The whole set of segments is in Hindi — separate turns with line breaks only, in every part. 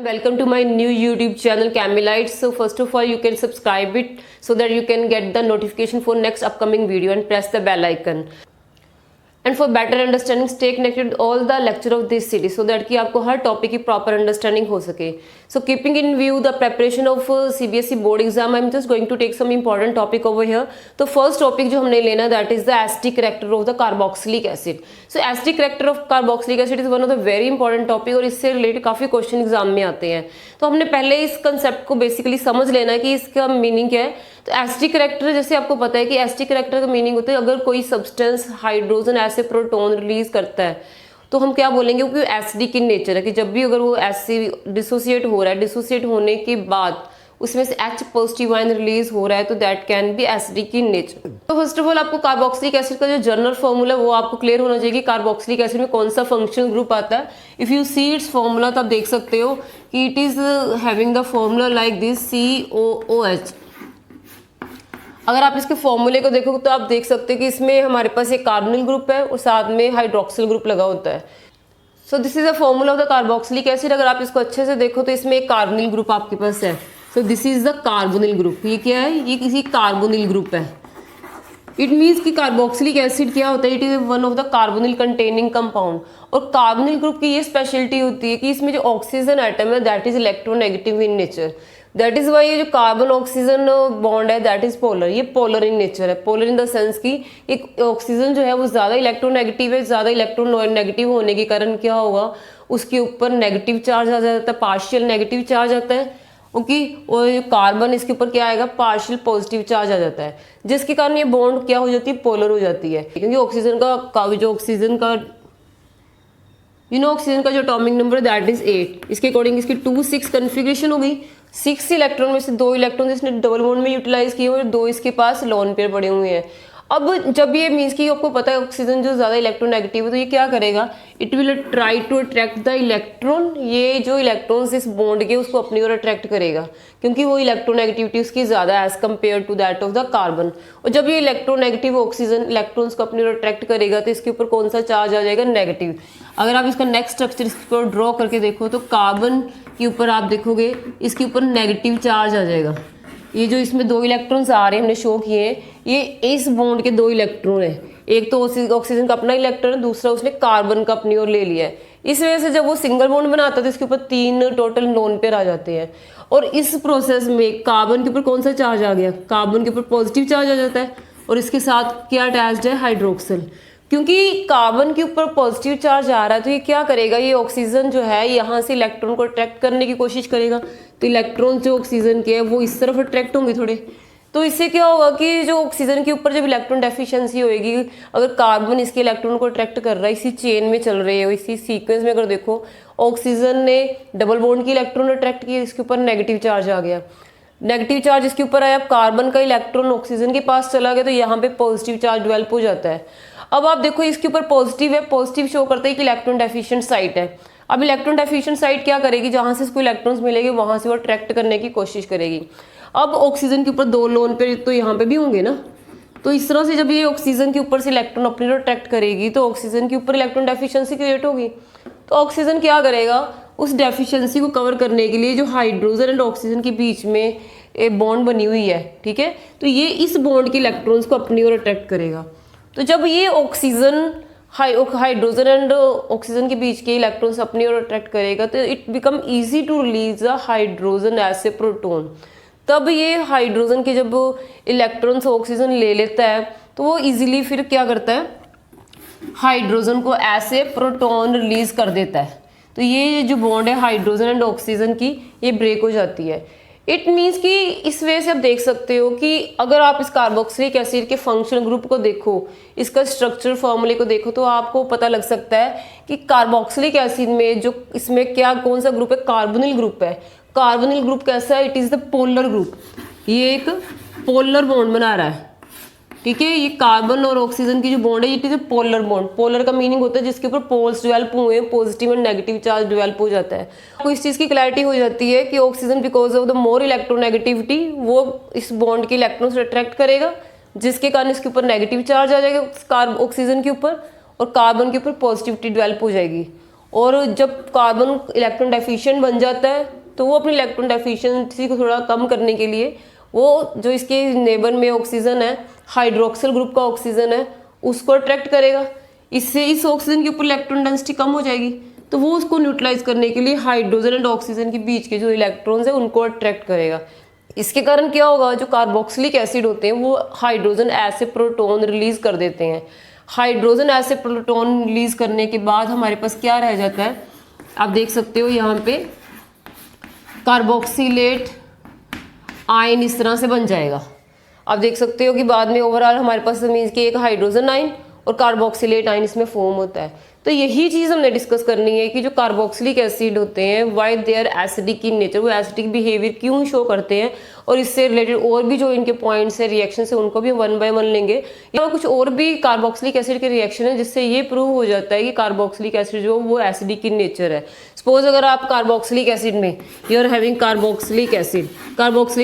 welcome to my new YouTube channel Camelites. So first of all, you can subscribe it so that you can get the notification for next upcoming video and press the bell icon. And for better understanding, stay connected with all the lecture of this series so that कि आपको हर टॉपिक की प्रॉपर अंडरस्टैंडिंग हो सके. So keeping in view the preparation of CBSE board exam, I'm just going to take some important topic over here. तो first topic जो हमने लेना that is the acetic character of the carboxylic acid. So acetic character of carboxylic acid is one of the very important topic और इससे रिलेटेड काफ़ी क्वेश्चन एग्जाम में आते हैं. तो हमने पहले इस कंसेप्ट को बेसिकली समझ लेना है कि इसका मीनिंग क्या है. तो एसिटिक करैक्टर जैसे आपको पता है कि एसिटिक करैक्टर का मीनिंग होता है अगर कोई सब्सटेंस हाइड्रोजन ऐसे प्रोटॉन रिलीज करता है तो हम क्या बोलेंगे कि एसिडिक इन नेचर है. कि जब भी अगर वो ऐसे डिसोसिएट हो रहा है, डिसोसिएट होने के बाद उसमें से H पॉजिटिव आयन रिलीज हो रहा है तो that can be acidic in nature. तो फर्स्ट ऑफ ऑल आपको कार्बोक्सिलिक एसिड का जो जनरल फॉर्मूला वो आपको क्लियर होना चाहिए कि कार्बोक्सिलिक एसिड में कौन सा फंक्शनल ग्रुप आता है. If you see it's formula तो आप देख सकते हो कि it is having the formula like this COOH. अगर आप इसके फॉर्मूले को देखो तो आप देख सकते हैं कि इसमें हमारे पास एक कार्बोनिल ग्रुप है और साथ में हाइड्रोक्सिल ग्रुप लगा होता है. So this is a formula of the carboxylic acid. अगर आप इसको अच्छे से देखो तो इसमें एक कार्बोनिल ग्रुप आपके पास है. So this is the carbonyl group. ये क्या है? ये किसी कार्बोनिल ग्रुप है. इट मीन्स कि कार्बोक्सिलिक एसिड क्या होता है? It is one of the carbonyl containing compound. और कार्बोनिल ग्रुप की ये स्पेशलिटी होती है कि इसमें जो ऑक्सीजन एटम है that is electronegative in nature. That is why ये जो कार्बन ऑक्सीजन बॉन्ड है दैट इज पोलर. ये पोलर इन नेचर है. पोलर इन द सेंस की एक ऑक्सीजन जो है वो ज़्यादा इलेक्ट्रोनेगेटिव है. ज़्यादा इलेक्ट्रोनेगेटिव होने के कारण क्या होगा, उसके ऊपर नेगेटिव चार्ज आ जाता है, पार्शियल नेगेटिव चार्ज आता है. ओके. और कार्बन इसके ऊपर क्या आएगा, पार्शियल पॉजिटिव चार्ज आ जाता है, जिसके कारण ये बॉन्ड क्या हो जाती है, पोलर हो जाती है. क्योंकि ऑक्सीजन का जो एटॉमिक नंबर है दैट इज 8. इसके अकॉर्डिंग इसकी 2-6 कन्फिग्रेशन हो गई. 6 इलेक्ट्रॉन में से 2 इलेक्ट्रॉन इसने डबल बॉन्ड में यूटिलाइज किए और 2 इसके पास लोन पेयर पड़े हुए हैं. अब जब ये मीन्स कि आपको पता है ऑक्सीजन जो ज़्यादा इलेक्ट्रोनेगेटिव है तो ये क्या करेगा, it will try to attract the electron. ये जो इलेक्ट्रॉन्स इस बॉन्ड के उसको अपनी ओर अट्रैक्ट करेगा क्योंकि वो इलेक्ट्रोनेगेटिविटी उसकी ज़्यादा as compare to that of the carbon. और जब ये इलेक्ट्रोनेगेटिव ऑक्सीजन इलेक्ट्रॉन्स को अपनी ओर अट्रैक्ट करेगा तो इसके ऊपर कौन सा चार्ज आ जाएगा, नेगेटिव. अगर आप इसका नेक्स्ट स्ट्रक्चर इसके ऊपर ड्रॉ करके देखो तो कार्बन के ऊपर आप देखोगे इसके ऊपर नेगेटिव चार्ज आ जाएगा. ये जो इसमें 2 इलेक्ट्रॉन्स आ रहे हैं हमने शो किए हैं, ये इस बॉन्ड के 2 इलेक्ट्रॉन है. एक तो ऑक्सीजन का अपना इलेक्ट्रॉन है, दूसरा उसने कार्बन का अपनी ओर ले लिया है. इस वजह से जब वो सिंगल बॉन्ड बनाता है तो इसके ऊपर 3 टोटल लोन पेयर आ जाते हैं. और इस प्रोसेस में कार्बन के ऊपर कौन सा चार्ज आ गया, कार्बन के ऊपर पॉजिटिव चार्ज आ जाता है और इसके साथ क्या अटैच्ड है, हाइड्रोक्सिल. क्योंकि कार्बन के ऊपर पॉजिटिव चार्ज आ रहा है तो ये क्या करेगा, ये ऑक्सीजन जो है यहाँ से इलेक्ट्रॉन को अट्रैक्ट करने की कोशिश करेगा. तो इलेक्ट्रॉन जो ऑक्सीजन के है वो इस तरफ अट्रैक्ट होंगे थोड़े. तो इससे क्या होगा कि जो ऑक्सीजन के ऊपर जब इलेक्ट्रॉन डेफिशिएंसी होएगी, अगर कार्बन इसके इलेक्ट्रॉन को अट्रैक्ट कर रहा है, इसी चेन में चल रहे हो, इसी सीक्वेंस में अगर देखो ऑक्सीजन ने डबल बॉन्ड की इलेक्ट्रॉन अट्रैक्ट किया, इसके ऊपर नेगेटिव चार्ज आ गया. नेगेटिव चार्ज इसके ऊपर आया, अब कार्बन का इलेक्ट्रॉन ऑक्सीजन के पास चला गया तो यहाँ पे पॉजिटिव चार्ज डेवलप हो जाता है. अब आप देखो इसके ऊपर पॉजिटिव है, पॉजिटिव शो करता है कि इलेक्ट्रॉन डेफिशिएंट साइट है. अब इलेक्ट्रॉन डेफिशिएंट साइट क्या करेगी, जहाँ से इसको इलेक्ट्रॉन्स मिलेंगे वहाँ से वो अट्रैक्ट करने की कोशिश करेगी. अब ऑक्सीजन के ऊपर 2 लोन पे तो यहाँ पे भी होंगे ना. तो इस तरह से जब ये ऑक्सीजन के ऊपर से इलेक्ट्रॉन अपनी ओर अट्रैक्ट करेगी तो ऑक्सीजन के ऊपर इलेक्ट्रॉन डेफिशिएंसी क्रिएट होगी. तो ऑक्सीजन क्या करेगा, उस डेफिशिएंसी को कवर करने के लिए जो हाइड्रोजन एंड ऑक्सीजन के बीच में एक बॉन्ड बनी हुई है, ठीक है, तो ये इस बॉन्ड के इलेक्ट्रॉन्स को अपनी ओर अट्रैक्ट करेगा. तो जब ये ऑक्सीजन हाइड्रोजन एंड ऑक्सीजन के बीच के इलेक्ट्रॉन्स अपनी ओर अट्रैक्ट करेगा तो it become easy to release the hydrogen as a proton. तब ये हाइड्रोजन के जब इलेक्ट्रॉन्स ऑक्सीजन ले लेता है तो वो इजीली फिर क्या करता है, हाइड्रोजन को एज ए प्रोटोन रिलीज कर देता है. तो ये जो बॉन्ड है हाइड्रोजन एंड ऑक्सीजन की ये ब्रेक हो जाती है. इट मीन्स कि इस वजह से आप देख सकते हो कि अगर आप इस कार्बोक्सिलिक एसिड के फंक्शनल ग्रुप को देखो, इसका स्ट्रक्चर फॉर्मूले को देखो तो आपको पता लग सकता है कि कार्बोक्सिलिक एसिड में जो इसमें क्या कौन सा ग्रुप है, कार्बोनिल ग्रुप है. कार्बोनिल ग्रुप कैसा है, it is the polar group. ये एक पोलर बॉन्ड बना रहा है, ठीक है. ये कार्बन और ऑक्सीजन की जो बॉन्ड है it is a polar bond. Polar का मीनिंग होता है जिसके ऊपर पोल्स डेवलप हुए हैं, positive and negative charge develop हो जाता है. आपको इस चीज़ की क्लैरिटी हो जाती है कि oxygen because of the more electronegativity वो इस बॉन्ड के इलेक्ट्रॉन से अट्रैक्ट करेगा, जिसके कारण इसके ऊपर नेगेटिव चार्ज आ जाएगा ऑक्सीजन के ऊपर और कार्बन के ऊपर पॉजिटिविटी डेवलप हो जाएगी. और जब कार्बन इलेक्ट्रॉन डेफिशिएंट बन जाता है तो वो अपनी इलेक्ट्रॉन डेफिशिएंसी को थोड़ा कम करने के लिए वो जो इसके नेबर में ऑक्सीजन है, हाइड्रोक्सिल ग्रुप का ऑक्सीजन है, उसको अट्रैक्ट करेगा। इससे इस ऑक्सीजन के ऊपर इलेक्ट्रॉन डेंसिटी कम हो जाएगी, तो वो उसको न्यूट्रलाइज करने के लिए हाइड्रोजन एंड ऑक्सीजन के बीच के जो इलेक्ट्रॉन्स है उनको अट्रैक्ट करेगा। इसके कारण क्या होगा, जो कार्बोक्सिलिक एसिड होते हैं वो हाइड्रोजन ऐसे प्रोटॉन रिलीज कर देते हैं। हाइड्रोजन ऐसे प्रोटॉन रिलीज करने के बाद हमारे पास क्या रह जाता है, आप देख सकते हो यहाँ पे कार्बोक्सिलेट आयन इस तरह से बन जाएगा। आप देख सकते हो कि बाद में ओवरऑल हमारे पास मीन्स कि एक हाइड्रोजन आयन और कार्बोक्सिलेट आयन इसमें फॉर्म होता है। तो यही चीज़ हमने डिस्कस करनी है कि जो कार्बोक्सिलिक एसिड होते हैं why they are acidic in nature, वो एसिडिक बिहेवियर क्यों शो करते हैं, और इससे रिलेटेड और भी जो इनके पॉइंट्स है, रिएक्शन है, उनको भी हम 1 बाय 1 लेंगे। यहाँ कुछ और भी कार्बोक्सिलिक एसिड के रिएक्शन है जिससे ये प्रूव हो जाता है कि कार्बोक्सिलिक एसिड जो वो एसिडिक इन नेचर है। सपोज अगर आप कार्बोक्सिलिक एसिड में you are having carboxylic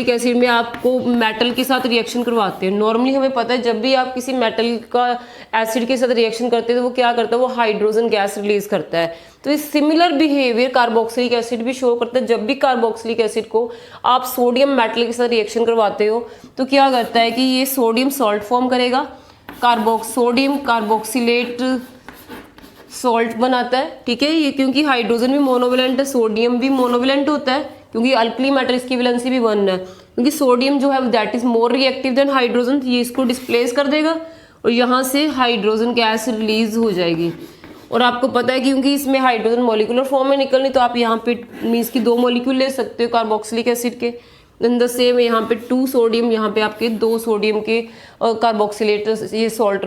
acid में आपको मेटल के साथ रिएक्शन करवाते हैं। नॉर्मली हमें पता है जब भी आप किसी मेटल का एसिड के साथ रिएक्शन करते हैं तो वो क्या करता है, वो हाइड्रोजन गैस रिलीज करता है। तो इस सिमिलर बिहेवियर कार्बोक्सिलिक एसिड भी शो करता है। जब भी कार्बोक्सिलिक एसिड को आप सोडियम मेटल के साथ रिएक्शन करवाते हो तो क्या करता है कि ये सोडियम सॉल्ट फॉर्म करेगा, सोडियम कार्बोक्सिलेट सॉल्ट बनाता है। ठीक है, ये क्योंकि हाइड्रोजन भी मोनोवेलेंट है, सोडियम भी मोनोवेलेंट होता है, क्योंकि अल्कली मेटल इसकी वैलेंसी भी 1 है। क्योंकि सोडियम जो है that is more reactive than hydrogen, ये इसको डिस्प्लेस कर देगा और यहाँ से हाइड्रोजन गैस रिलीज हो जाएगी। और आपको पता है क्योंकि इसमें हाइड्रोजन मॉलिक्यूलर फॉर्म में निकलनी, तो आप यहाँ पे मीन्स की 2 मॉलिक्यूल ले सकते हो कार्बोक्सिलिक एसिड के। इन द सेम यहाँ पे 2 सोडियम, यहाँ पे आपके 2 सोडियम के कार्बोक्सिलेट ये सॉल्ट,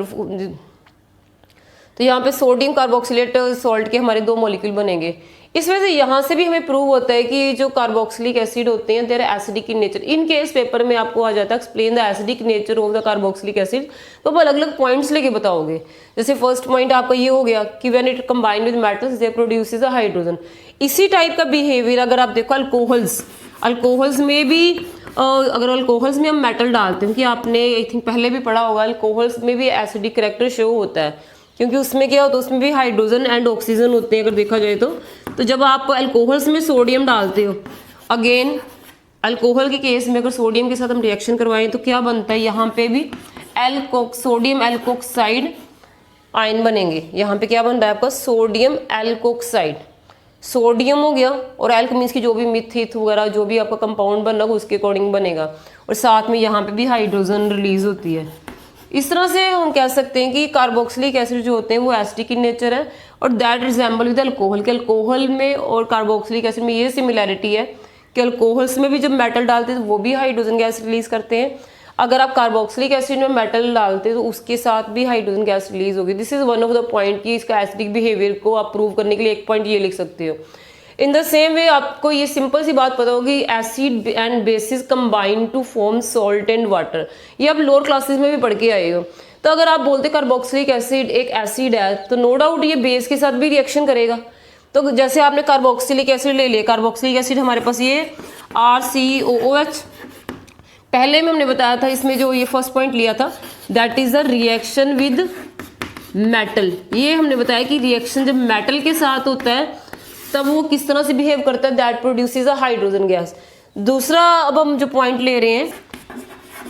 तो यहाँ पे सोडियम कार्बोक्सिलेट सॉल्ट के हमारे 2 मॉलिक्यूल बनेंगे। इस वजह से यहाँ से भी हमें प्रूव होता है कि जो कार्बोक्सिलिक एसिड होते हैं their acidic in nature. In case paper में आपको आ जाता है explain the acidic nature of the carboxylic acid, तो आप अलग अलग पॉइंट्स लेके बताओगे। जैसे फर्स्ट पॉइंट आपका ये हो गया कि when it combine with metals they produces a hydrogen. इसी टाइप का बिहेवियर अगर आप देखो अल्कोहल्स में भी अगर अल्कोहल्स में हम मेटल डालते हैं, कि आपने आई थिंक पहले भी पढ़ा होगा, अल्कोहल्स में भी एसिडिक कैरेक्टर शो होता है, क्योंकि उसमें क्या होता है, उसमें भी हाइड्रोजन एंड ऑक्सीजन होते हैं अगर देखा जाए तो जब आप अल्कोहल्स में सोडियम डालते हो, अगेन अल्कोहल के केस में अगर सोडियम के साथ हम रिएक्शन करवाएं तो क्या बनता है, यहाँ पे भी सोडियम एल्कोक्साइड आयन बनेंगे। यहाँ पे क्या बन रहा है आपका सोडियम एल्कोक्साइड, सोडियम हो गया और एल्क मीन्स की जो भी मिथित वगैरह जो भी आपका कंपाउंड बन रहा है उसके अकॉर्डिंग बनेगा, और साथ में यहाँ पे भी हाइड्रोजन रिलीज होती है। इस तरह से हम कह सकते हैं कि कार्बोक्सिलिक एसिड जो होते हैं वो एसिडिक इन नेचर है, और दैट रिजेंबल विद अल्कोहल के अल्कोहल में और कार्बोक्सिलिक एसिड में ये सिमिलैरिटी है कि अल्कोहल्स में भी जब मेटल डालते हैं तो वो भी हाइड्रोजन गैस रिलीज करते हैं। अगर आप कार्बोक्सिलिक एसिड में मेटल डालते हैं तो उसके साथ भी हाइड्रोजन गैस रिलीज होगी। This is one of the point कि इसका एसिडिक बिहेवियर को आप प्रूव करने के लिए एक पॉइंट ये लिख सकते हो। इन द सेम वे आपको ये सिंपल सी बात पता होगी, acid and basis combine to form salt and water, ये आप लोअर क्लासेस में भी पढ़ के आए हो। तो अगर आप बोलते कार्बोक्सिलिक एसिड एक एसिड है तो नो डाउट ये बेस के साथ भी रिएक्शन करेगा। तो जैसे आपने कार्बोक्सिलिक एसिड ले लिया, कार्बोक्सिलिक एसिड हमारे पास ये RCOOH, पहले में हमने बताया था इसमें जो ये फर्स्ट पॉइंट लिया था that is the reaction with metal. ये हमने बताया कि रिएक्शन जब मेटल के साथ होता है तब वो किस तरह से बिहेव करता है, that produces a hydrogen gas. दूसरा अब हम जो पॉइंट ले रहे हैं,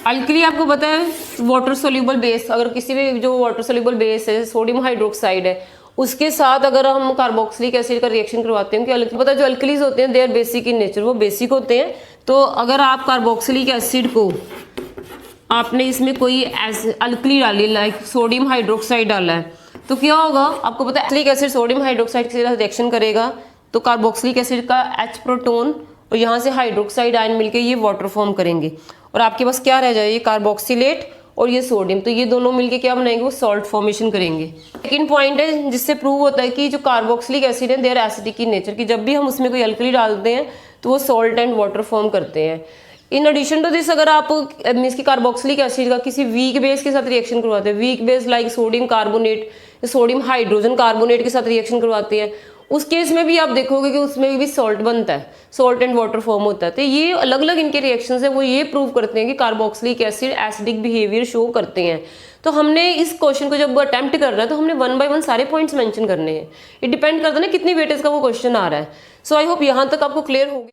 अल्कली आपको पता है वाटर सोल्यूबल बेस, अगर किसी भी जो वाटर सोल्यूबल बेस है सोडियम हाइड्रोक्साइड है उसके साथ अगर हम कार्बोक्सिलिक एसिड का रिएक्शन करवाते हैं, कि पता है जो अल्कलीज होते हैं they are basic in nature, वो बेसिक होते हैं। तो अगर आप कार्बोक्सिलिक एसिड को आपने इसमें कोई अल्कली डाली लाइक सोडियम हाइड्रोक्साइड डाला है तो क्या होगा, आपको पता है एसिलिक एसिड सोडियम हाइड्रोक्साइड के साथ रिएक्शन करेगा तो कार्बोक्सिलिक एसिड का H प्रोटोन और यहाँ से हाइड्रोक्साइड आयन मिलके ये वाटर फॉर्म करेंगे, और आपके पास क्या रह जाएगा, ये कार्बोक्सिलेट और ये सोडियम, तो ये दोनों मिलके क्या बनाएंगे, वो सॉल्ट फॉर्मेशन करेंगे। सेकंड पॉइंट है जिससे प्रूव होता है कि जो कार्बोक्सिलिक एसिड है they are acidic in nature, कि जब भी हम उसमें कोई अल्कली डालते हैं तो वो सॉल्ट एंड वाटर फॉर्म करते हैं। इन एडिशन टू दिस अगर आप मीन्स की कार्बोक्सिलिक एसिड का किसी वीक बेस के साथ रिएक्शन करवाते हैं, weak base like sodium carbonate, sodium hydrogen carbonate के साथ रिएक्शन करवाते हैं, उस केस में भी आप देखोगे कि उसमें भी सॉल्ट बनता है, सॉल्ट एंड वाटर फॉर्म होता है। तो ये अलग अलग इनके रिएक्शंस है वो ये प्रूव करते हैं कि carboxylic acid acidic behaviour show करते हैं। तो हमने इस क्वेश्चन को जब अटेम्प्ट कर रहा है तो हमने 1 बाय 1 सारे पॉइंट्स मेंशन करने हैं। इट डिपेंड करता है ना कितनी वेटेज का वो क्वेश्चन आ रहा है। सो आई होप यहाँ तक आपको क्लियर होगी।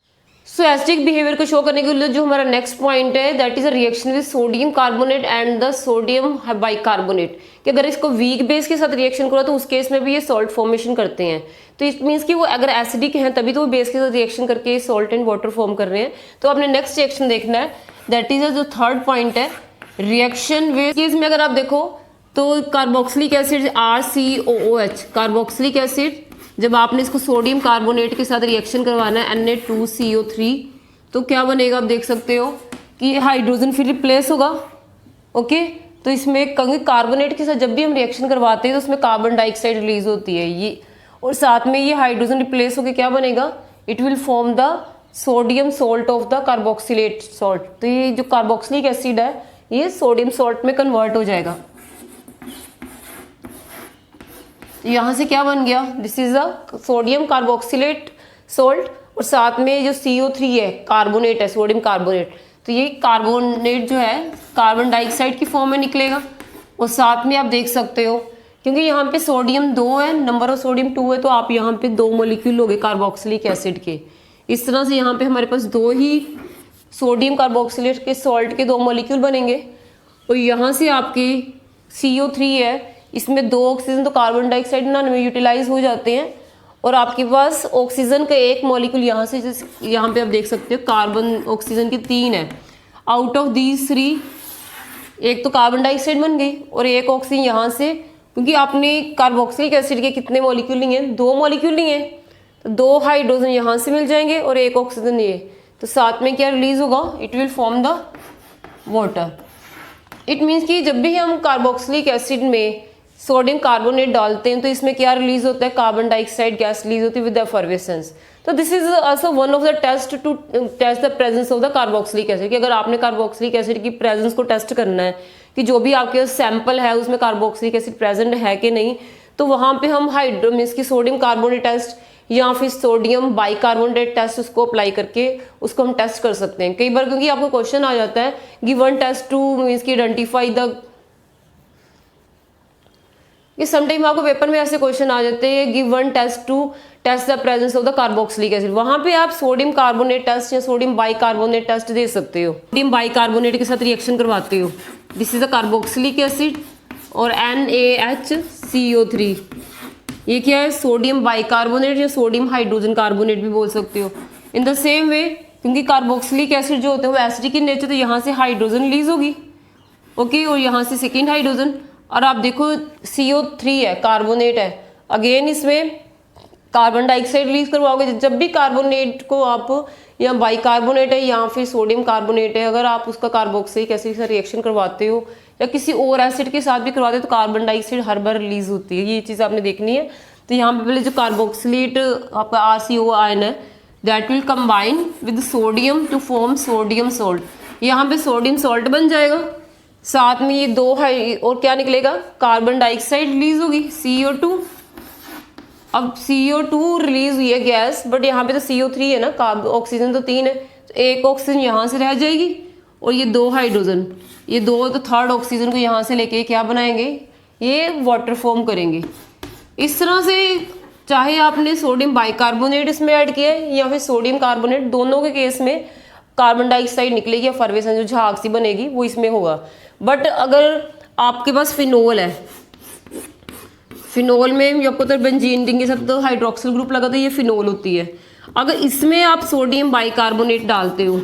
सो एसिडिक बिहेवियर को शो करने के लिए जो हमारा नेक्स्ट पॉइंट है that is a reaction with sodium carbonate and the sodium bicarbonate, कि अगर इसको वीक बेस के साथ रिएक्शन करो तो उस केस में भी ये सॉल्ट फॉर्मेशन करते हैं। तो इट मीन्स कि वो अगर एसिडिक हैं तभी तो वो बेस के साथ रिएक्शन करके सॉल्ट एंड वाटर फॉर्म कर रहे हैं। तो आपने नेक्स्ट रिएक्शन देखना है, दैट इज जो थर्ड पॉइंट है रिएक्शन विद, केस में अगर आप देखो तो carboxylic acid RCOOH, carboxylic acid जब आपने इसको सोडियम कार्बोनेट के साथ रिएक्शन करवाना है Na2CO3 तो क्या बनेगा, आप देख सकते हो कि हाइड्रोजन फिर रिप्लेस होगा। ओके, तो इसमें कार्बोनेट के साथ जब भी हम रिएक्शन करवाते हैं तो उसमें कार्बन डाइऑक्साइड रिलीज होती है ये, और साथ में ये हाइड्रोजन रिप्लेस होकर क्या बनेगा, it will form the sodium salt of the carboxylate salt. तो ये जो कार्बोक्सिलिक एसिड है ये सोडियम सॉल्ट में कन्वर्ट हो जाएगा। यहाँ से क्या बन गया, this is a sodium carboxylate salt, और साथ में जो CO3 है कार्बोनेट है, सोडियम कार्बोनेट, तो ये कार्बोनेट जो है कार्बन डाइऑक्साइड की फॉर्म में निकलेगा। और साथ में आप देख सकते हो क्योंकि यहाँ पे सोडियम 2 है, नंबर ऑफ सोडियम 2 है, तो आप यहाँ पे 2 मॉलिक्यूल हो गए कार्बोक्सिलिक एसिड के। इस तरह से यहाँ पे हमारे पास 2 ही सोडियम कार्बोक्सिलेट के सॉल्ट के 2 मॉलिक्यूल बनेंगे। और यहाँ से आपकी CO3 है, इसमें 2 ऑक्सीजन तो कार्बन डाइऑक्साइड ना में यूटिलाइज हो जाते हैं, और आपके पास ऑक्सीजन का 1 मॉलिक्यूल यहाँ से, यहाँ पे आप देख सकते हो कार्बन ऑक्सीजन की 3 है। आउट ऑफ दीज 3 एक तो कार्बन डाइऑक्साइड बन गई और 1 ऑक्सीजन यहाँ से, क्योंकि आपने कार्बोक्सिलिक एसिड के कितने मॉलिक्यूल लिए हैं, 2 मॉलिक्यूल लिए हैं, तो 2 हाइड्रोजन यहाँ से मिल जाएंगे और 1 ऑक्सीजन ये, तो साथ में क्या रिलीज होगा, it will form the water. It means कि जब भी हम कार्बोक्सिलिक एसिड में सोडियम कार्बोनेट डालते हैं तो इसमें क्या रिलीज होता है, कार्बन डाइऑक्साइड गैस रिलीज होती है विद एफर्वेसेंस। तो this is also one of the test to test the presence of the carboxylic acid, कि अगर आपने कार्बोक्सिलिक एसिड की प्रेजेंस को टेस्ट करना है कि जो भी आपके सैंपल है उसमें कार्बोक्सिलिक एसिड प्रेजेंट है कि नहीं, तो वहाँ पे हम हाइड्रो मीन्स की सोडियम कार्बोनेट टेस्ट या फिर सोडियम बाइकार्बोनेट टेस्ट उसको अप्लाई करके उसको हम टेस्ट कर सकते हैं। कई बार क्योंकि आपको क्वेश्चन आ जाता है give one test to means की आइडेंटिफाई द, कि समटाइम आपको पेपर में ऐसे क्वेश्चन आ जाते हैं give one test to test the presence of the carboxylic acid, वहां पे आप सोडियम कार्बोनेट टेस्ट या सोडियम बाइकार्बोनेट टेस्ट दे सकते हो। सोडियम बाइकार्बोनेट के साथ रिएक्शन करवाते हो, this is a carboxylic acid और NaHCO3, ये क्या है, सोडियम बाइकार्बोनेट या सोडियम हाइड्रोजन कार्बोनेट भी बोल सकते हो। इन द सेम वे क्योंकि कार्बोक्सिलिक एसिड जो होते हैं वो एसिडिक इन नेचर, तो यहाँ से हाइड्रोजन रिलीज होगी, ओके, और यहाँ से सेकेंड हाइड्रोजन, और आप देखो CO3 है, कार्बोनेट है, अगेन इसमें कार्बन डाइऑक्साइड रिलीज करवाओगे। जब भी कार्बोनेट को आप या बाइकार्बोनेट है या फिर सोडियम कार्बोनेट है, अगर आप उसका कार्बोक्सिलिक एसिड के साथ रिएक्शन करवाते हो या किसी और एसिड के साथ भी करवाते हो तो कार्बन डाइऑक्साइड हर बार रिलीज होती है, ये चीज़ आपने देखनी है। तो यहाँ पे पहले जो कार्बोक्सिलेट आपका RCO आयन है that will combine with sodium to form sodium salt, यहाँ पे सोडियम सॉल्ट बन जाएगा, साथ में ये 2 है और क्या निकलेगा, कार्बन डाइऑक्साइड रिलीज होगी CO2। अब CO2 रिलीज हुई है गैस, बट यहाँ पे तो CO3 है ना, ऑक्सीजन तो 3 है, तो 1 ऑक्सीजन यहाँ से रह जाएगी और ये 2 हाइड्रोजन, ये 2 तो 3rd ऑक्सीजन को यहाँ से लेके क्या बनाएंगे, ये वाटर फॉर्म करेंगे। इस तरह से चाहे आपने सोडियम बाइकार्बोनेट इसमें ऐड किया है या फिर सोडियम कार्बोनेट, दोनों के केस में कार्बन डाइऑक्साइड निकलेगी, फॉर्मेशन जो झाग सी बनेगी वो इसमें होगा। बट अगर आपके पास फिनोल है, फिनोल में आपको तो बेंजीन रिंग के साथ तो हाइड्रोक्सिल ग्रुप लगा, तो ये फिनोल होती है। अगर इसमें आप सोडियम बाइकार्बोनेट डालते हो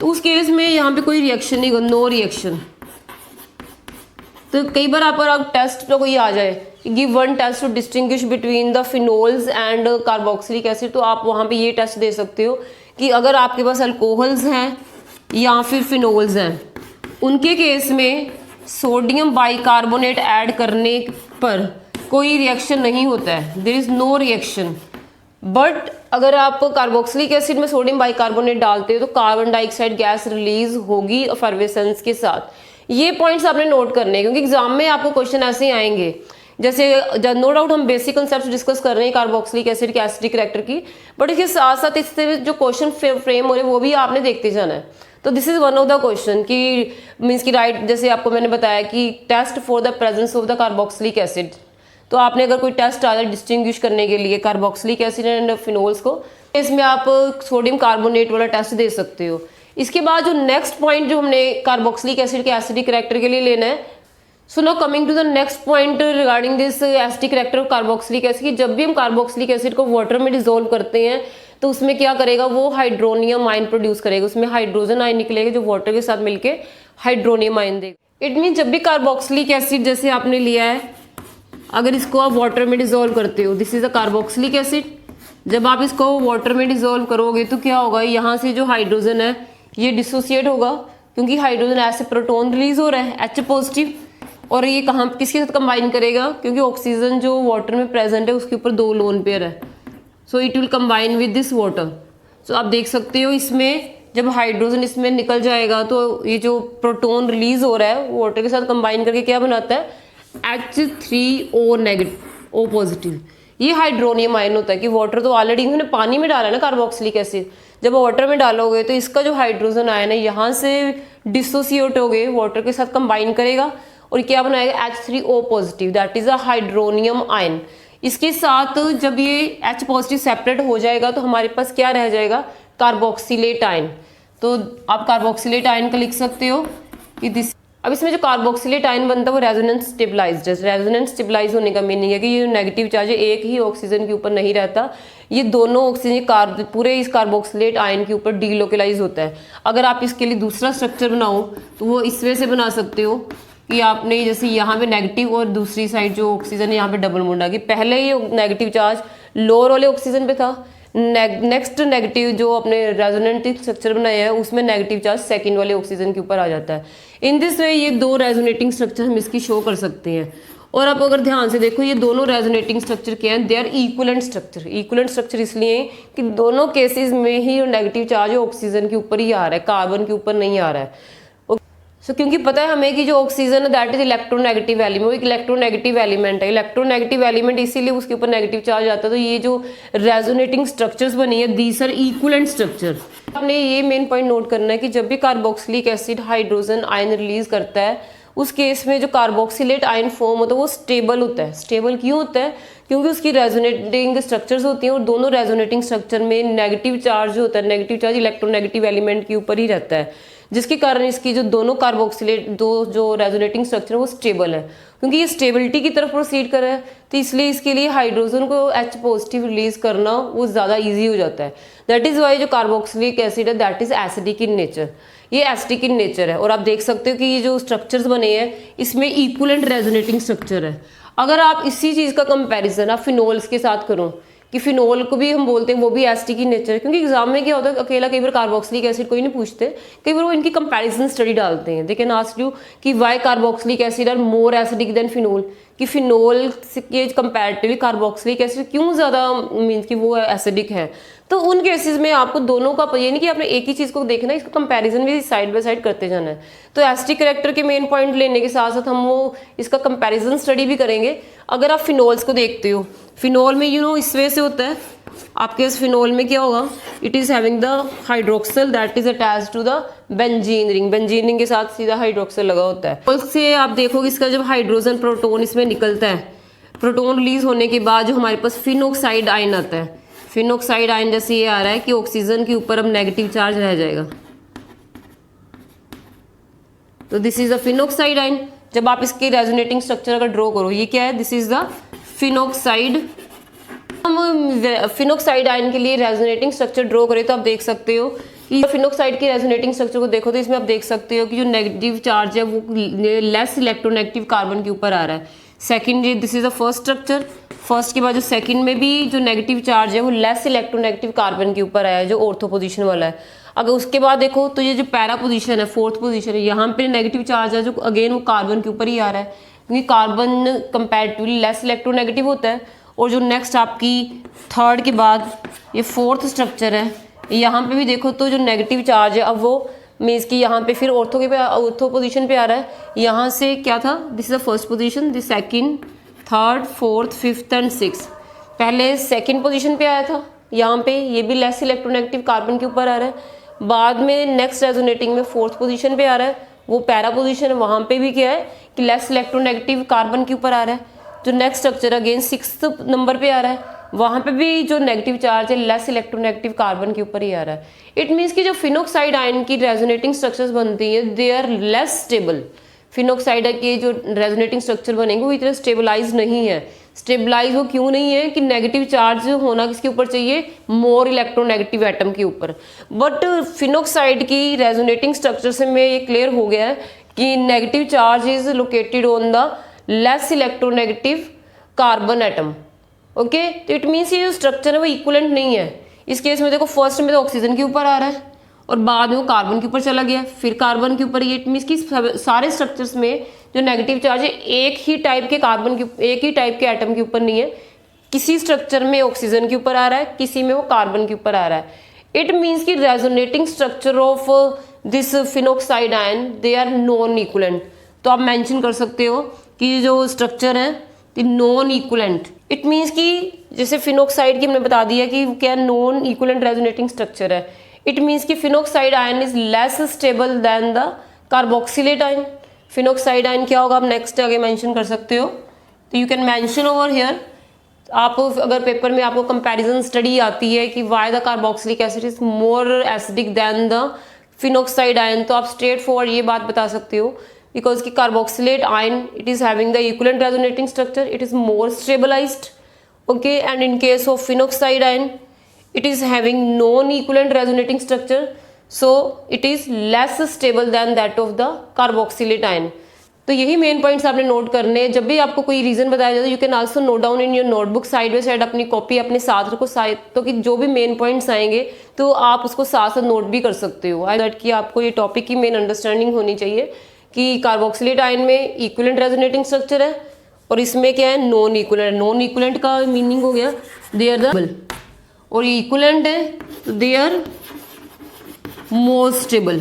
तो उस केस में यहाँ पे कोई रिएक्शन नहीं होगा, नो रिएक्शन। तो कई बार आप टेस्ट तो कोई आ जाए give one test to distinguish between the phenols and carboxylic acid, तो आप वहाँ पे ये टेस्ट दे सकते हो कि अगर आपके पास अल्कोहल्स हैं या फिर फिनोल्स हैं, उनके केस में सोडियम बाइकार्बोनेट ऐड करने पर कोई रिएक्शन नहीं होता है, there is no reaction. But अगर आप कार्बोक्सिलिक एसिड में सोडियम बाइकार्बोनेट डालते हो तो कार्बन डाइऑक्साइड गैस रिलीज होगी एफर्वेसेंस के साथ। ये पॉइंट्स आपने नोट करने हैं क्योंकि एग्जाम में आपको क्वेश्चन ऐसे ही आएंगे। जैसे नो डाउट हम बेसिक कंसेप्ट डिस्कस कर रहे हैं कार्बोक्सिलिक एसिड के एसिडिक रिएक्टर की, बट इसके साथ साथ इससे जो क्वेश्चन फ्रेम हो रहे हैं वो भी आपने देखते जाना है। तो this is one of the question कि मीन्स की राइट, जैसे आपको मैंने बताया कि test for the presence of the carboxylic acid, तो आपने अगर कोई टेस्ट डाला डिस्टिंग्विश करने के लिए कार्बोक्सिलिक एसिड एंड फिनोल्स को, इसमें आप सोडियम कार्बोनेट वाला टेस्ट दे सकते हो। इसके बाद जो नेक्स्ट पॉइंट जो हमने कार्बोक्सिलिक एसिड के एसिडिक करैक्टर के लिए लेना है, so now coming to the next point regarding this acidic character of carboxylic acid. जब भी हम कार्बोक्सिलिक एसिड को वाटर में डिसोल्व करते हैं तो उसमें क्या करेगा, वो हाइड्रोनियम आयन प्रोड्यूस करेगा, उसमें हाइड्रोजन आयन निकलेगा जो वाटर के साथ मिलके हाइड्रोनियम आयन देगा। इट मीन जब भी कार्बोक्सिलिक एसिड जैसे आपने लिया है, अगर इसको आप वाटर में डिसोल्व करते हो, this is a carboxylic acid, जब आप इसको वाटर में डिसोल्व करोगे तो क्या होगा, यहाँ से जो हाइड्रोजन है ये डिसोसिएट होगा, क्योंकि हाइड्रोजन ऐसे प्रोटॉन रिलीज हो रहा है H पॉजिटिव, और ये कहाँ किसके साथ कंबाइन करेगा, क्योंकि ऑक्सीजन जो वाटर में प्रेजेंट है उसके ऊपर 2 लोन पेयर है, so it will combine with this water. So आप देख सकते हो इसमें जब हाइड्रोजन इसमें निकल जाएगा तो ये जो प्रोटॉन रिलीज हो रहा है वाटर के साथ कंबाइन करके क्या बनाता है, H3O नेगेटिव O पॉजिटिव। ये हाइड्रोनियम आयन होता है कि वाटर तो ऑलरेडी इन्होंने पानी में डाला है ना कार्बोक्सिलिक एसिड, जब वाटर में डालोगे तो इसका जो हाइड्रोजन आयन है यहाँ से डिसोसिएट हो गए वाटर के साथ कंबाइन करेगा और क्या बनाएगा H3O positive, that is a hydronium ion. इसके साथ जब ये H पॉजिटिव सेपरेट हो जाएगा तो हमारे पास क्या रह जाएगा, कार्बोक्सिलेट आयन। तो आप कार्बोक्सिलेट आयन का लिख सकते हो कि दिस, अब इसमें जो कार्बोक्सिलेट आयन बनता है वो रेजोनेंस स्टेबलाइज्ड है। रेजोनेंस स्टेबलाइज होने का मीनिंग है कि ये नेगेटिव चार्ज है एक ही ऑक्सीजन के ऊपर नहीं रहता, ये दोनों ऑक्सीजन पूरे इस कार्बोक्सिलेट आयन के ऊपर डीलोकलाइज होता है। अगर आप इसके लिए दूसरा स्ट्रक्चर बनाओ तो वो इस वे से बना सकते हो कि आपने जैसे यहाँ पे नेगेटिव और दूसरी साइड जो ऑक्सीजन है यहाँ पे डबल बॉन्ड आ गई, पहले ये नेगेटिव चार्ज लोअर वाले ऑक्सीजन पे था, नेक्स्ट नेगेटिव जो अपने रेजोनेंट स्ट्रक्चर बनाया है उसमें नेगेटिव चार्ज सेकंड वाले ऑक्सीजन के ऊपर आ जाता है। इन दिस वे ये 2 रेजोनेटिंग स्ट्रक्चर हम इसकी शो कर सकते हैं। और आप अगर ध्यान से देखो ये दोनों रेजोनेटिंग स्ट्रक्चर क्या है, they are equivalent structure. Equivalent structure इसलिए कि दोनों केसेस में ही नेगेटिव चार्ज ऑक्सीजन के ऊपर ही आ रहा है, कार्बन के ऊपर नहीं आ रहा है। क्योंकि पता है हमें कि जो ऑक्सीजन है दैट इज इलेक्ट्रोनेगेटिव एलिमेंट, वो एक इलेक्ट्रोनेगेटिव एलिमेंट है। इलेक्ट्रोनेगेटिव एलिमेंट इसीलिए उसके ऊपर नेगेटिव चार्ज आता है। तो ये जो रेजोनेटिंग स्ट्रक्चर्स बनी है दीज आर इक्विवेलेंट स्ट्रक्चर। आपने ये मेन पॉइंट नोट करना है कि जब भी carboxylic acid hydrogen ion release करता है उस केस में जो कार्बोक्सिलेट आयन फॉर्म होता है वो स्टेबल होता है। स्टेबल क्यों होता है, क्योंकि उसकी रेजोनेटिंग स्ट्रक्चर्स होती हैं और दोनों रेजोनेटिंग स्ट्रक्चर में नेगेटिव चार्ज होता है, नेगेटिव चार्ज इलेक्ट्रोनेगेटिव एलिमेंट के ऊपर ही रहता है, जिसके कारण इसकी जो दोनों कार्बोक्सिलेट जो रेजोनेटिंग स्ट्रक्चर है वो स्टेबल है। क्योंकि ये स्टेबिलिटी की तरफ प्रोसीड कर रहा है तो इसलिए इसके लिए हाइड्रोजन को H पॉजिटिव रिलीज करना वो ज़्यादा ईजी हो जाता है। दैट इज़ वाई जो कार्बोक्सिलिक एसिड है that is acidic in nature, ये एसिडिक इन नेचर है। और आप देख सकते हो कि ये जो स्ट्रक्चर्स बने हैं इसमें इक्विवेलेंट रेजोनेटिंग स्ट्रक्चर है। अगर आप इसी चीज़ का कंपैरिजन आप फिनोल्स के साथ करो कि फिनोल को भी हम बोलते हैं वो भी एसिडिक इन नेचर है, क्योंकि एग्जाम में क्या होता है अकेला कई बार कार्बोक्सिलिक एसिड कोई नहीं पूछते, कई बार वो इनकी कंपैरिजन स्टडी डालते हैं। दे कैन आस्क यू कि why carboxylic acid are more acidic than phenol, कि फिनोल के कंपैरेटिवली कार्बोक्सिलिक एसिड क्यों ज़्यादा मीन्स कि वो एसिडिक है। तो उन केसेस में आपको दोनों का ये नहीं कि आपने एक ही चीज़ को देखना है, इसका कंपैरिजन भी साइड बाय साइड करते जाना है। तो एसिडिक करैक्टर के मेन पॉइंट लेने के साथ साथ हम वो इसका कंपैरिजन स्टडी भी करेंगे। अगर आप फिनोल्स को देखते हो, फिनोल में इस वे से होता है, आपके इस फिनोल में क्या होगा, it is having the hydroxyl that is attached to the benzene ring, benzene ring के साथ सीधा हाइड्रोक्सल लगा होता है। उससे आप देखोगे इसका जब हाइड्रोजन प्रोटोन इसमें निकलता है, प्रोटोन रिलीज होने के बाद जो हमारे पास फिनोक्साइड आयन आता है, फिनोक्साइड आयन जैसे ये आ रहा है कि ऑक्सीजन के ऊपर अब नेगेटिव चार्ज रह जाएगा, तो this is the phenoxide ion. जब आप इसके रेजोनेटिंग स्ट्रक्चर अगर ड्रॉ करो, ये क्या है, दिस इज द फिनोक्साइड। हम फिनोक्साइड आयन के लिए रेजोनेटिंग स्ट्रक्चर ड्रॉ करें तो आप देख सकते हो कि फिनोक्साइड के रेजोनेटिंग स्ट्रक्चर को देखो तो इसमें आप देख सकते हो कि जो नेगेटिव चार्ज है वो लेस इलेक्ट्रोनेगेटिव कार्बन के ऊपर आ रहा है। सेकंड ये this is the first structure, first के बाद जो सेकंड में भी जो नेगेटिव चार्ज है वो लेस इलेक्ट्रोनेगेटिव कार्बन के ऊपर आया है, जो ऑर्थो पोजीशन वाला है। अगर उसके बाद देखो तो ये जो पैरा पोजीशन है, फोर्थ पोजीशन है, यहाँ पे नेगेटिव चार्ज है जो अगेन वो कार्बन के ऊपर ही आ रहा है, क्योंकि कार्बन कंपैरेटिवली लेस इलेक्ट्रोनेगेटिव होता है। और जो नेक्स्ट आपकी थर्ड के बाद ये फोर्थ स्ट्रक्चर है, यहाँ पे भी देखो तो जो नेगेटिव चार्ज है अब वो मीन्स कि यहाँ पे फिर ऑर्थो पोजीशन पे आ रहा है। यहाँ से क्या था, this is the first position, this second, third, fourth, fifth and six. पहले सेकंड पोजीशन पे आया था, यहाँ पे ये भी लेस इलेक्ट्रोनेगेटिव कार्बन के ऊपर आ रहा है। बाद में नेक्स्ट रेजोनेटिंग में फोर्थ पोजीशन पे आ रहा है, वो पैरा पोजीशन है, वहाँ पे भी क्या है कि लेस इलेक्ट्रोनेगेटिव कार्बन के ऊपर आ रहा है। जो next structure again 6th number पे आ रहा है, वहाँ पे भी जो नेगेटिव चार्ज है लेस इलेक्ट्रोनेगेटिव कार्बन के ऊपर ही आ रहा है। इट मीन्स कि जो फिनोक्साइड आयन की रेजोनेटिंग स्ट्रक्चर्स बनती है they are less stable. Phenoxide के जो रेजोनेटिंग स्ट्रक्चर बनेंगे वो इतने स्टेबलाइज नहीं है। स्टेबलाइज वो क्यों नहीं है कि नेगेटिव चार्ज होना किसके ऊपर चाहिए, मोर इलेक्ट्रोनेगेटिव एटम के ऊपर। बट फिनोक्साइड की रेजोनेटिंग स्ट्रक्चर से में ये क्लियर हो गया है कि negative charge is located on the less electronegative carbon atom. Okay, तो इट मीन्स ये जो स्ट्रक्चर है वो इक्वलेंट नहीं है। इस केस में देखो फर्स्ट में तो ऑक्सीजन के ऊपर आ रहा है और बाद में वो कार्बन के ऊपर चला गया, फिर कार्बन के ऊपर। ये इट मीन्स कि सारे स्ट्रक्चर्स में जो नेगेटिव चार्ज है एक ही टाइप के कार्बन के, एक ही टाइप के एटम के ऊपर नहीं है। किसी स्ट्रक्चर में ऑक्सीजन के ऊपर आ रहा है, किसी में वो कार्बन के ऊपर आ रहा है। इट मीन्स कि resonating structure of this phenoxide ion they are non equivalent. तो आप मेंशन कर सकते हो कि जो स्ट्रक्चर है नॉन इक्वलेंट। इट मीन्स कि जैसे फिनोक्साइड की हमने बता दिया कि क्या नॉन इक्वलेंट रेजोनेटिंग स्ट्रक्चर है। इट मीन्स कि phenoxide ion is less stable then the carboxylate ion. Phenoxide ion क्या होगा आप नेक्स्ट आगे मेंशन कर सकते हो। तो you can mention over here. आप अगर पेपर में आपको कंपैरिजन स्टडी आती है कि why the carboxylic acid is more acidic then the phenoxide ion, तो आप स्ट्रेट फॉरवर्ड ये बात बता सकते हो बिकॉज की carboxylate ion it is having the equivalent resonating structure, it is more stabilized. Okay, and in case of phenoxide ion it is having non-equivalent resonating structure, so it is less stable than that of the carboxylate ion। तो यही मेन पॉइंट्स आपने नोट करने हैं। जब भी आपको कोई रीजन बताया जाए you can also note down in your notebook, side by side अपनी कॉपी अपने साथ रखो, तो कि जो भी मेन पॉइंट्स आएंगे तो आप उसको साथ साथ नोट भी कर सकते हो। आई दैट कि आपको ये टॉपिक की मेन अंडरस्टैंडिंग होनी चाहिए कि कार्बोक्सिलेट आयन में इक्विवेलेंट रेजोनेटिंग स्ट्रक्चर है और इसमें क्या है नॉन इक्विवेलेंट। नॉन इक्विवेलेंट का मीनिंग हो गया दे आर द, और ये इक्विवेलेंट है तो they are more stable.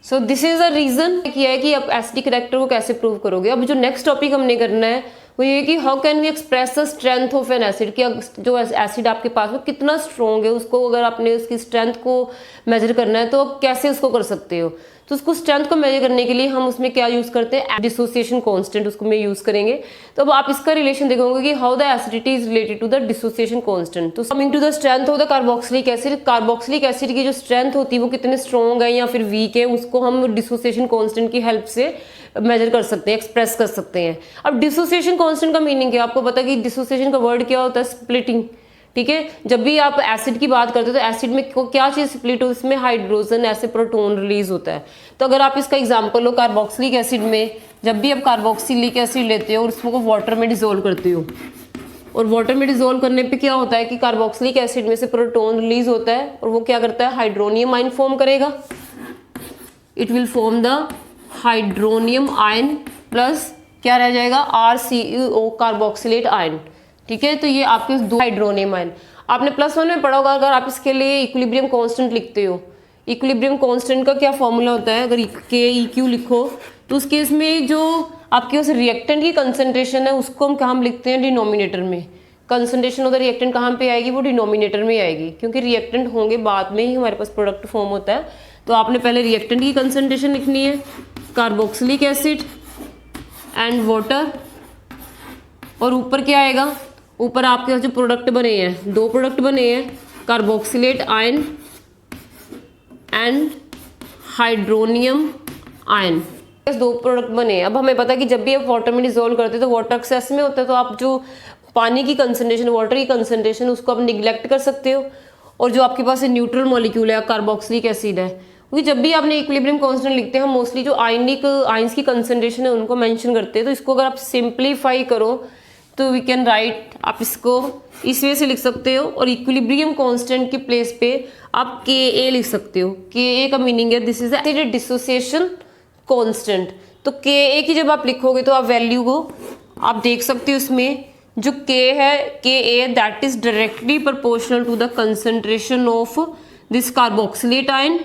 So this is a reason किया है कि आप एसिडिक करेक्टर को कैसे प्रूव करोगे। अब जो नेक्स्ट टॉपिक हमने करना है वो ये कि how can we express the strength of an acid, कि जो एसिड आपके पास वो कितना स्ट्रॉन्ग है, उसको अगर आपने उसकी स्ट्रेंथ को मेजर करना है तो आप कैसे उसको कर सकते हो। तो उसको स्ट्रेंथ को मेजर करने के लिए हम उसमें क्या यूज करते हैं, डिसोसिएशन कांस्टेंट, उसको में यूज करेंगे। तो अब आप इसका रिलेशन देखोगे कि how the acidity is related to the dissociation constant. तो coming to the strength of the carboxylic acid, carboxylic acid की जो स्ट्रेंथ होती है वो कितने स्ट्रॉन्ग है या फिर वीक है, उसको हम डिसोसिएशन कांस्टेंट की हेल्प से मेजर कर सकते हैं, एक्सप्रेस कर सकते हैं। अब डिसोसिएशन कांस्टेंट का मीनिंग क्या है, आपको पता है कि डिसोसिएशन का वर्ड क्या होता है, स्प्लिटिंग। ठीक है, जब भी आप एसिड की बात करते हो तो एसिड में क्या चीज स्प्लिट हो, इसमें हाइड्रोजन ऐसे प्रोटॉन रिलीज होता है। तो अगर आप इसका एग्जांपल लो कार्बोक्सिलिक एसिड में, जब भी आप कार्बोक्सिलिक एसिड लेते हो और उसको वाटर में डिसोल्व करते हो, और वाटर में डिसोल्व करने पे क्या होता है कि कार्बोक्सिलिक एसिड में से प्रोटॉन रिलीज होता है और वो क्या करता है, हाइड्रोनियम आयन फॉर्म करेगा। It will form the hydronium ion plus क्या रह जाएगा, RCO कार्बोक्सिलेट आयन। ठीक है, तो ये आपके दो हाइड्रोनियम आयन। आपने +1 में पढ़ा होगा, अगर आप इसके लिए इक्विलिब्रियम कांस्टेंट लिखते हो, इक्विलिब्रियम कांस्टेंट का क्या फॉर्मूला होता है, अगर KEQ लिखो तो उस केस में जो आपके उस रिएक्टेंट की कंसंट्रेशन है उसको हम कहाँ लिखते हैं, डिनोमिनेटर में। कंसंट्रेशन ऑफ द रिएक्टेंट कहाँ पे आएगी, वो डिनोमिनेटर में आएगी, क्योंकि रिएक्टेंट होंगे बाद में ही हमारे पास प्रोडक्ट फॉर्म होता है। तो आपने पहले रिएक्टेंट की कंसंट्रेशन लिखनी है, कार्बोक्सिलिक एसिड एंड वाटर, और ऊपर क्या आएगा, ऊपर आपके जो प्रोडक्ट बने हैं, दो प्रोडक्ट बने हैं, carboxylate ion and hydronium ion, दो प्रोडक्ट बने हैं। अब हमें पता है कि जब भी आप वाटर में डिसोल्व करते हैं तो वाटर एक्सेस में होता है, तो आप जो पानी की कंसंट्रेशन, वाटर की कंसंट्रेशन, उसको आप निगलेक्ट कर सकते हो। और जो आपके पास न्यूट्रल मॉलिक्यूल है, कार्बोक्सिलिक एसिड है, क्योंकि जब भी आपने इक्विलिब्रियम कांस्टेंट लिखते हैं हम मोस्टली जो आयंस की कंसंट्रेशन है उनको मेंशन करते हैं। तो इसको अगर आप सिंप्लीफाई करो तो वी कैन राइट, आप इसको इस वे से लिख सकते हो, और इक्विलिब्रियम कांस्टेंट की प्लेस पे आप Ka लिख सकते हो। Ka का मीनिंग है this is the dissociation constant. तो Ka की जब आप लिखोगे तो आप वैल्यू को आप देख सकते हो, इसमें जो K है Ka that is directly proportional to the concentration of this carboxylate ion,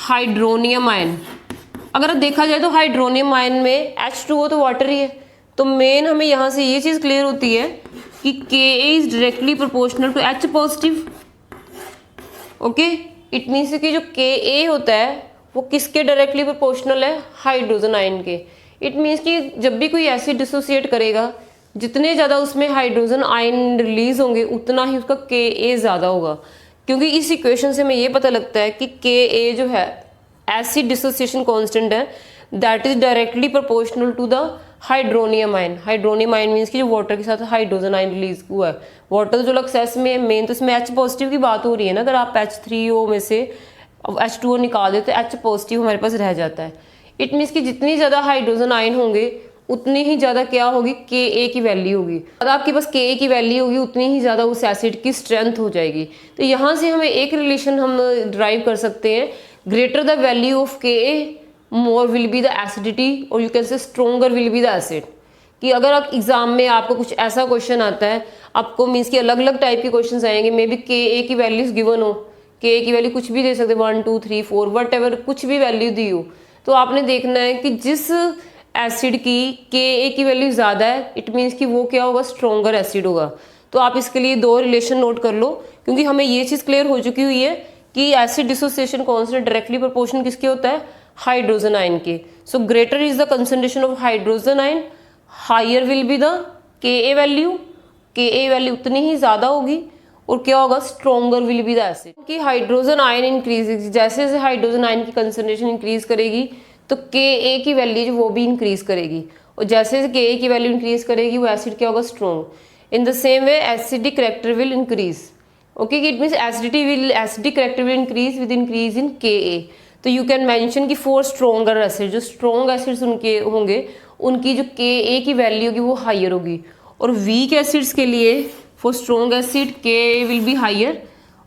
hydronium ion. अगर देखा जाए तो हाइड्रोनियम आयन में H2O तो वाटर ही है, तो मेन हमें यहाँ से ये चीज़ क्लियर होती है कि Ka is directly proportional to H positive. Okay, it means कि जो Ka होता है वो किसके डायरेक्टली प्रोपोर्शनल है, हाइड्रोजन आयन के। इट मीन्स कि जब भी कोई एसिड डिसोसिएट करेगा, जितने ज़्यादा उसमें हाइड्रोजन आयन रिलीज होंगे उतना ही उसका Ka ज़्यादा होगा, क्योंकि इस इक्वेशन से हमें ये पता लगता है कि Ka जो है एसिड डिसोसिएशन कांस्टेंट है, that is directly proportional to the hydronium ion. Hydronium ion means कि जो वाटर के साथ हाइड्रोजन आयन रिलीज हुआ है, वाटर जो एक्सेस में मेन तो इसमें H पॉजिटिव की बात हो रही है ना, अगर आप H3O में से H2O निकाल दे तो H पॉजिटिव हमारे पास रह जाता है। इट मीन्स कि जितनी ज़्यादा हाइड्रोजन आयन होंगे उतनी ही ज़्यादा क्या होगी, Ka की वैल्यू होगी। अगर आपके पास Ka की वैल्यू होगी उतनी ही ज़्यादा उस एसिड की स्ट्रेंथ हो जाएगी। तो यहाँ से हमें एक रिलेशन हम ड्राइव कर सकते हैं, greater the value of Ka more will be the acidity, और you can say stronger will be the acid. कि अगर आप एग्जाम में आपको कुछ ऐसा क्वेश्चन आता है, आपको मीन्स कि अलग अलग टाइप के क्वेश्चन आएंगे, मे बी Ka की वैल्यूज गिवन हो, Ka की वैल्यू कुछ भी दे सकते 1 2 3 4 वट एवर, कुछ भी वैल्यू दी हो, तो आपने देखना है कि जिस एसिड की Ka की वैल्यू ज़्यादा है, इट मीन्स कि वो क्या होगा, स्ट्रोंगर एसिड होगा। तो आप इसके लिए दो रिलेशन नोट कर लो, क्योंकि हमें ये चीज़ क्लियर हो चुकी हुई है कि acid dissociation constant directly proportional किसके होता है, हाइड्रोजन आयन के। So greater is the concentration of hydrogen ion, higher will be the Ka value, Ka value उतनी ही ज़्यादा होगी, और क्या होगा, stronger will be the acid. कि हाइड्रोजन आयन इंक्रीज, जैसे जैसे हाइड्रोजन आयन की कंसंट्रेशन इंक्रीज करेगी तो Ka की वैल्यू जो वो भी इंक्रीज करेगी, और जैसे जैसे Ka की वैल्यू इंक्रीज करेगी वो एसिड क्या होगा, strong. In the same way acidic character will increase. Okay, it means acidic character will increase with increase in Ka। तो यू कैन मेंशन कि फॉर स्ट्रोंगर एसिड, जो स्ट्रॉन्ग एसिड्स उनके होंगे उनकी जो Ka की वैल्यू होगी वो हायर होगी, और वीक एसिड्स के लिए for strong acid Ka will be higher.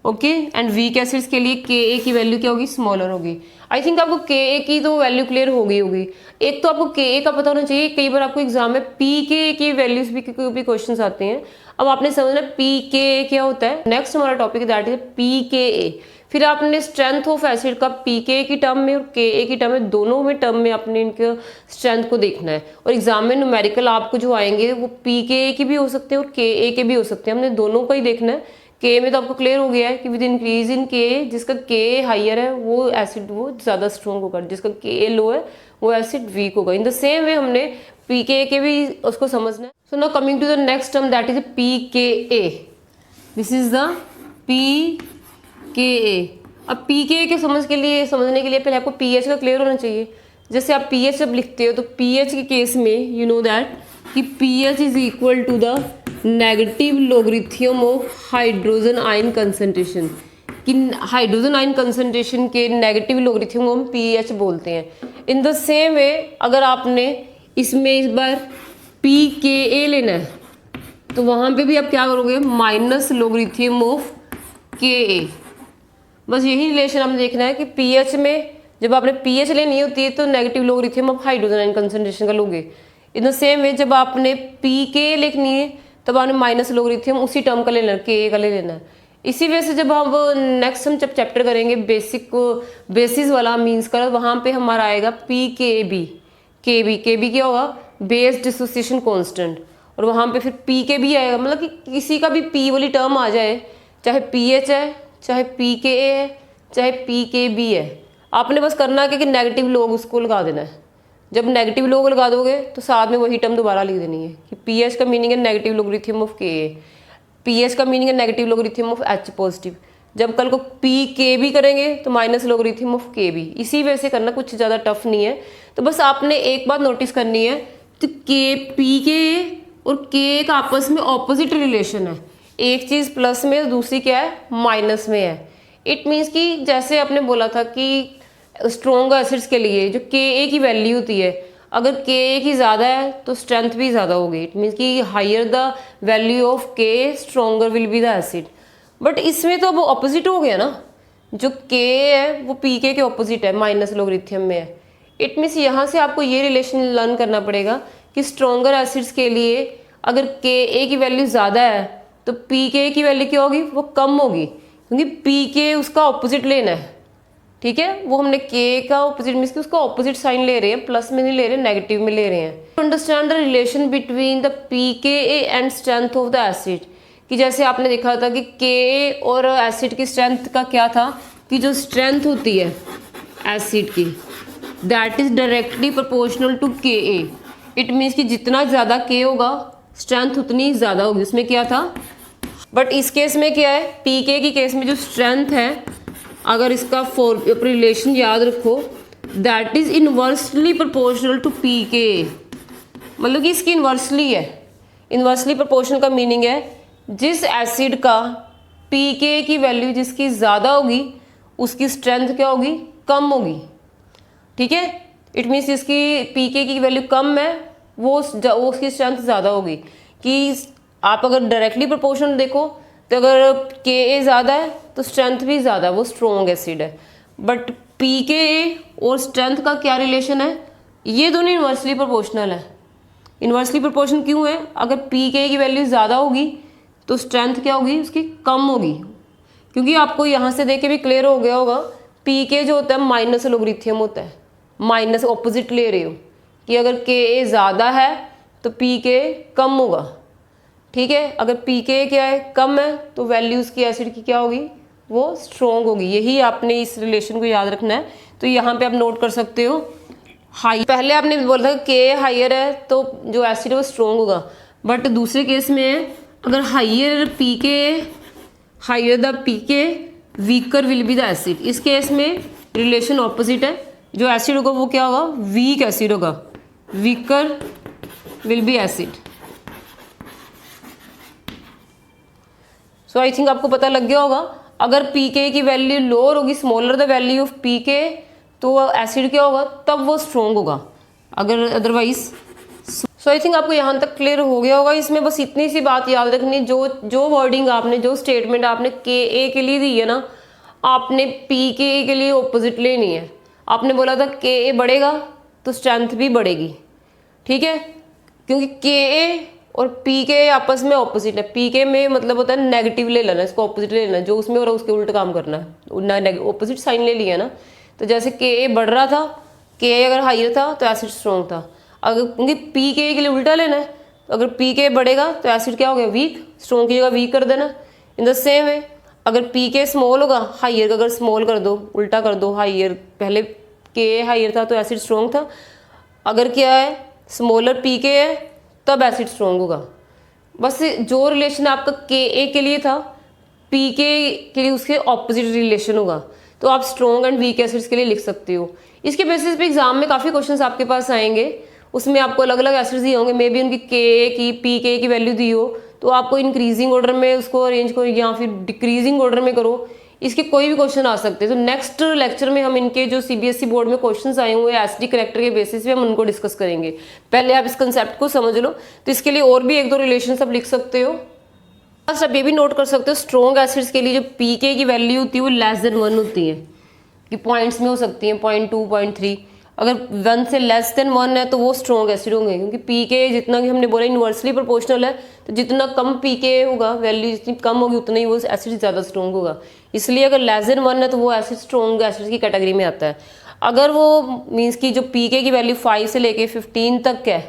Okay, and weak acids के लिए Ka की वैल्यू क्या होगी, स्मॉलर होगी। आई थिंक आपको Ka की तो वैल्यू क्लियर हो गई होगी। एक तो आपको Ka का पता होना चाहिए, कई बार आपको एग्जाम में Pka की वैल्यूज भी क्वेश्चंस आते हैं। अब आपने समझना Pka क्या होता है। नेक्स्ट हमारा टॉपिक दैट इज Pka। फिर आपने स्ट्रेंथ ऑफ एसिड का Pka की टर्म में और Ka की टर्म में, दोनों में टर्म में आपने इनके स्ट्रेंथ को देखना है। और एग्जाम में न्यूमेरिकल आपको जो आएंगे वो Pka की भी हो सकते हैं और Ka के भी हो सकते हैं, हमने दोनों का ही देखना है। K में तो आपको क्लियर हो गया है कि विद इंक्रीज इन K, जिसका K हायर है वो एसिड वो ज़्यादा स्ट्रॉन्ग होगा, जिसका Ka लो है वो एसिड वीक होगा। इन द सेम वे हमने Pka के भी उसको समझना है। So now coming to the next term that is Pka। This is the Pka। अब Pka के समझने के लिए पहले आपको pH का क्लियर होना चाहिए। जैसे आप pH जब लिखते हो तो pH के केस में यू नो दैट कि pH is equal to the negative logarithm of hydrogen ion concentration. कि हाइड्रोजन आयन कंसंट्रेशन के नेगेटिव लोगरिथम को हम pH बोलते हैं। इन द सेम वे अगर आपने इसमें इस बार Pka लेना है तो वहाँ पे भी आप क्या करोगे, माइनस लोगरिथम ऑफ Ka। बस यही रिलेशन आपने देखना है कि pH में जब आपने pH लेनी होती है तो negative logarithm of hydrogen ion concentration का लोगे। इन द सेम वे जब आपने Pka लिखनी है तब आपने माइनस लोगरिथम उसी टर्म का लेना है, Ka का ले लेना है। इसी वजह से जब हम नेक्स्ट हम जब चैप्टर करेंगे बेसिस वाला मीन्स का, वहाँ पे हमारा आएगा Pkb। Kb क्या होगा, बेस डिसोसिएशन कांस्टेंट, और वहाँ पे फिर Pkb आएगा। मतलब कि किसी का भी P वाली टर्म आ जाए, चाहे pH है, चाहे Pka है, चाहे Pkb है, आपने बस करना है कि नेगेटिव लोग उसको लगा देना है। जब नेगेटिव लोग लगा दोगे तो साथ में वही टर्म दोबारा लिख देनी है कि pH का मीनिंग है negative logarithm of Ka, pH का मीनिंग है negative logarithm of H positive. जब कल को Pkb करेंगे तो माइनस लोगरिथम ऑफ Kb। इसी वजह से करना, कुछ ज़्यादा टफ नहीं है। तो बस आपने एक बात नोटिस करनी है तो Pka और Ka का आपस में ऑपोजिट रिलेशन है। एक चीज़ प्लस में और दूसरी क्या है, माइनस में है। इट मीन्स कि जैसे आपने बोला था कि स्ट्रॉन्ग एसिड्स के लिए जो Ka की वैल्यू होती है, अगर Ka की ज़्यादा है तो स्ट्रेंथ भी ज़्यादा होगी। इट मीन्स कि higher the value of K stronger will be the acid. But इसमें तो अब ऑपोजिट हो गया ना, जो K है वो Pk के ऑपोजिट है, माइनस लोगरिथम में है। इट मीन्स यहाँ से आपको ये रिलेशन लर्न करना पड़ेगा कि स्ट्रॉन्गर एसिड्स के लिए अगर Ka की वैल्यू ज़्यादा है तो Pk की वैल्यू क्या होगी, वो कम होगी, क्योंकि Pk उसका ऑपोजिट लेना है। ठीक है, वो हमने K का ऑपोजिट मीन्स कि उसका ऑपोजिट साइन ले रहे हैं, प्लस में नहीं ले रहे, नेगेटिव में ले रहे हैं। Understand the relation between the Pka and strength of the acid. कि जैसे आपने देखा था कि Ka और एसिड की स्ट्रेंथ का क्या था, कि जो स्ट्रेंथ होती है एसिड की that is directly proportional to K a. It means कि जितना ज़्यादा के होगा स्ट्रेंथ उतनी ज़्यादा होगी। उसमें क्या था, बट इस केस में क्या है, पी के की केस में जो स्ट्रेंथ है, अगर इसका रिलेशन याद रखो, that is inversely proportional to p K. मतलब कि इसकी इन्वर्सली है। इन्वर्सली प्रोपोर्शनल का मीनिंग है जिस एसिड का पी के की वैल्यू जिसकी ज़्यादा होगी उसकी स्ट्रेंथ क्या होगी, कम होगी। ठीक है, इट मीन्स जिसकी पी के की वैल्यू कम है वो उसकी स्ट्रेंथ ज़्यादा होगी। कि आप अगर डायरेक्टली प्रोपोर्शनल देखो तो अगर के ए ज़्यादा है तो स्ट्रेंथ भी ज़्यादा, वो स्ट्रॉन्ग एसिड है। बट पी के ए और स्ट्रेंथ का क्या रिलेशन है, ये दोनों इन्वर्सली प्रोपोर्शनल है। इन्वर्सली प्रोपोर्शनल क्यों है, अगर पी के की वैल्यू ज़्यादा होगी तो स्ट्रेंथ क्या होगी उसकी, कम होगी। क्योंकि आपको यहाँ से देख के भी क्लियर हो गया होगा, पी के जो होता है माइनस लोगरिथम होता है, माइनस ऑपोजिट ले रहे हो कि अगर के ए ज़्यादा है तो पी के कम होगा। ठीक है, अगर पी के क्या है, कम है, तो वैल्यू उसकी एसिड की क्या होगी, वो स्ट्रॉन्ग होगी। यही आपने इस रिलेशन को याद रखना है। तो यहाँ पे आप नोट कर सकते हो, हाई पहले आपने बोला था के हाइयर है तो जो एसिड है वो स्ट्रॉन्ग होगा। बट दूसरे केस में अगर हाइयर पी के, हाइयर द पी के weaker will be the acid. इस केस में रिलेशन ऑपोजिट है, जो एसिड होगा वो क्या होगा, वीक एसिड होगा, weaker will be acid. So I think आपको पता लग गया होगा, अगर पी के की वैल्यू लोअर होगी, smaller the value of P के, तो एसिड क्या होगा, तब वो स्ट्रॉन्ग होगा, अगर अदरवाइज। सो आई थिंक आपको यहाँ तक क्लियर हो गया होगा। इसमें बस इतनी सी बात याद रखनी, जो वर्डिंग आपने, जो स्टेटमेंट आपने के ए के लिए दी है ना, आपने पी के ए के लिए ऑपोजिट लेनी है। आपने बोला था के ए बढ़ेगा तो स्ट्रेंथ भी बढ़ेगी। ठीक है, क्योंकि के ए और पी के आपस में ऑपोजिट है। पी के में मतलब होता है नेगेटिव ले लेना, इसको ऑपोजिट ले लेना, जो उसमें और उसके उल्टा काम करना है, ऑपोजिट साइन ले लिया ना। तो जैसे के ए बढ़ रहा था, के ए अगर हाइयर था तो एसिड स्ट्रॉन्ग था। अगर क्योंकि पी के लिए उल्टा लेना है, तो अगर पी के बढ़ेगा तो एसिड क्या हो गया, वीक, स्ट्रॉन्ग की जगह वीक कर देना। इन द सेम वे अगर पी के स्मॉल होगा, हाइयर का अगर स्मॉल कर दो, उल्टा कर दो, हाइयर पहले के हाइयर था तो एसिड स्ट्रॉन्ग था, अगर क्या है स्मॉलर पी के है तब एसिड स्ट्रॉन्ग होगा। बस जो रिलेशन आपका के ए के लिए था, पी के लिए उसके ऑपोजिट रिलेशन होगा। तो आप स्ट्रॉन्ग एंड वीक एसिड्स के लिए लिख सकते हो। इसके बेसिस पे एग्जाम में काफ़ी क्वेश्चंस आपके पास आएंगे, उसमें आपको अलग अलग एसिड्स दिए होंगे, मे बी उनकी के की पी के की वैल्यू दी हो, तो आपको इंक्रीजिंग ऑर्डर में उसको अरेंज करो या फिर डिक्रीजिंग ऑर्डर में करो। इसके कोई भी क्वेश्चन आ सकते हैं। तो नेक्स्ट लेक्चर में हम इनके जो सीबीएसई बोर्ड में क्वेश्चंस आए हुए हैं एसडी करेक्टर के बेसिस पे हम उनको डिस्कस करेंगे। पहले आप इस कंसेप्ट को समझ लो। तो इसके लिए और भी एक दो रिलेशन आप लिख सकते हो। बस आप ये भी नोट कर सकते हो, स्ट्रॉन्ग एसिड्स के लिए जो पीके की वैल्यू होती है वो लेस देन 1 होती है, कि पॉइंट्स में हो सकती है 0.2 0.3। अगर 1 से लेस देन 1 है तो वो स्ट्रॉन्ग एसिड होंगे, क्योंकि पीके जितना कि हमने बोला इन्वर्सली प्रोपोर्शनल है, तो जितना कम पीके होगा वैल्यू जितनी कम होगी उतना ही वो एसिड ज़्यादा स्ट्रॉन्ग होगा। इसलिए अगर लेस देन 1 है तो वो एसिड स्ट्रॉन्ग एसिड की कैटेगरी में आता है। अगर वो मीन्स की जो पीके की वैल्यू 5 से लेके 15 तक है,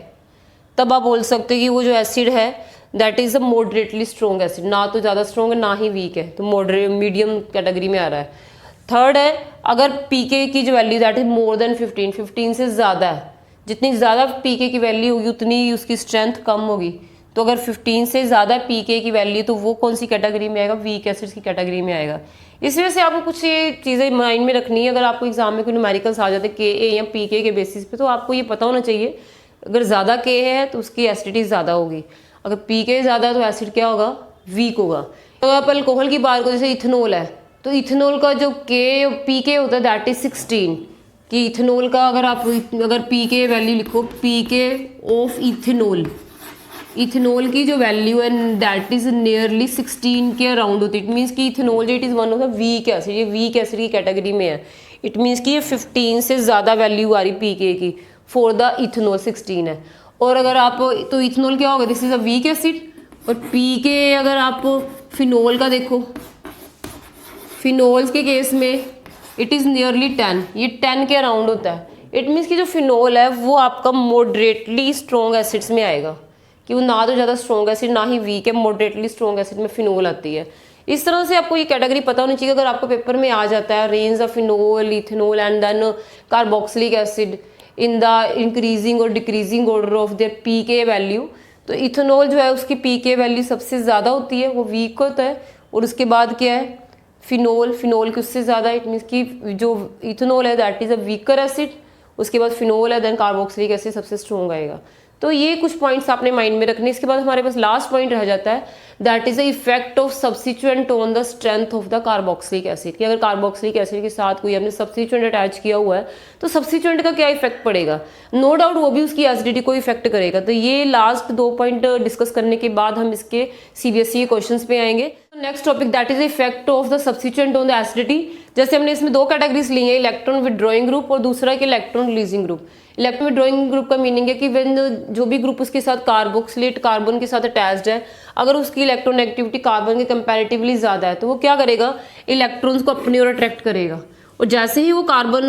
तब आप बोल सकते हो कि वो जो एसिड है that is a moderately strong acid, ना तो ज़्यादा स्ट्रॉन्ग है ना ही वीक है, तो मॉडरेट मीडियम कैटेगरी में आ रहा है। थर्ड है, अगर पीके की जो value that is more than 15 से ज़्यादा है, जितनी ज़्यादा पीके की वैल्यू होगी उतनी उसकी स्ट्रेंथ कम होगी। तो अगर 15 से ज़्यादा पीके की वैल्यू तो वो कौन सी कैटेगरी में आएगा, वीक एसिड्स की कैटेगरी में आएगा। इस वजह से आपको कुछ ये चीज़ें माइंड में रखनी है। अगर आपको एग्जाम में कोई न्यूमेरिकल्स आ जाते के ए या पीके के बेसिस पे, तो आपको ये पता होना चाहिए अगर ज़्यादा के है तो उसकी एसिडिटी ज़्यादा होगी, अगर पीके ज़्यादा तो एसिड क्या होगा, वीक होगा। तो आप अल्कोहल की बात करो, जैसे इथेनॉल है, तो इथेनॉल का जो के पीके होता है दैट इज 16, कि इथेनॉल का अगर पीके वैल्यू लिखो, पीके ऑफ इथेनॉल, इथेनॉल की जो वैल्यू है दैट इज नियरली 16 के अराउंड होती है। इट मीन्स कि इथेनॉल जो it is one of the weak acid, ये वीक एसिड की कैटेगरी में है। इट मीन्स कि ये 15 से ज़्यादा वैल्यू आ रही पीके की, फॉर द इथेनॉल 16 है। और अगर आप तो इथेनॉल क्या होगा, this is a weak acid. और पीके अगर आप फिनॉल का देखो, फिनॉल्स के केस में इट इज़ नियरली 10, ये 10 के अराउंड होता है। इट मीन्स कि जो फिनॉल है वो आपका मॉडरेटली स्ट्रॉन्ग एसिड्स में आएगा, कि वो ना तो ज़्यादा स्ट्रॉन्ग एसिड ना ही वीक है, मॉडरेटली स्ट्रॉन्ग एसिड में फिनॉल आती है। इस तरह से आपको ये कैटेगरी पता होनी चाहिए। अगर आपको पेपर में आ जाता है range of phenol, ethanol and then carboxylic acid in the increasing और decreasing order of their p K value, तो इथेनॉल जो है उसकी पीके वैल्यू सबसे ज़्यादा होती है, वो वीक होता है। और उसके बाद क्या है, फिनोल, फिनोल की उससे ज़्यादा, इट मीन्स कि जो इथेनॉल है that is a weaker acid, उसके बाद फिनोल है, देन कार्बोक्सिलिक एसिड सबसे स्ट्रॉन्ग आएगा। तो ये कुछ पॉइंट्स आपने माइंड में रखने। इसके बाद हमारे पास लास्ट पॉइंट रह जाता है, that is the effect of substituent on the strength of the carboxylic acid, कि अगर कार्बोक्सिलिक एसिड के साथ कोई हमने सब्स्टिट्यूएंट अटैच किया हुआ है तो सब्स्टिट्यूएंट का क्या इफेक्ट पड़ेगा, नो डाउट वो भी उसकी एसिडिटी को इफेक्ट करेगा। तो ये लास्ट 2 पॉइंट डिस्कस करने के बाद हम इसके सीबीएसई के क्वेश्चंस पे आएंगे। Next topic that is effect of the substituent on the acidity. जैसे हमने इसमें 2 कैटेगरीज ली है, इलेक्ट्रॉन विड्रॉइंग ग्रुप और दूसरा कि electron releasing group. Electron withdrawing group का मीनिंग है कि व्हेन जो भी ग्रुप उसके साथ कार्बोक्सिलेट कार्बन के साथ अटैच्ड है, अगर उसकी इलेक्ट्रोनेगेटिविटी कार्बन के कंपैरेटिवली ज़्यादा है तो वो क्या करेगा, इलेक्ट्रॉन्स को अपनी ओर अट्रैक्ट करेगा। और जैसे ही वो कार्बन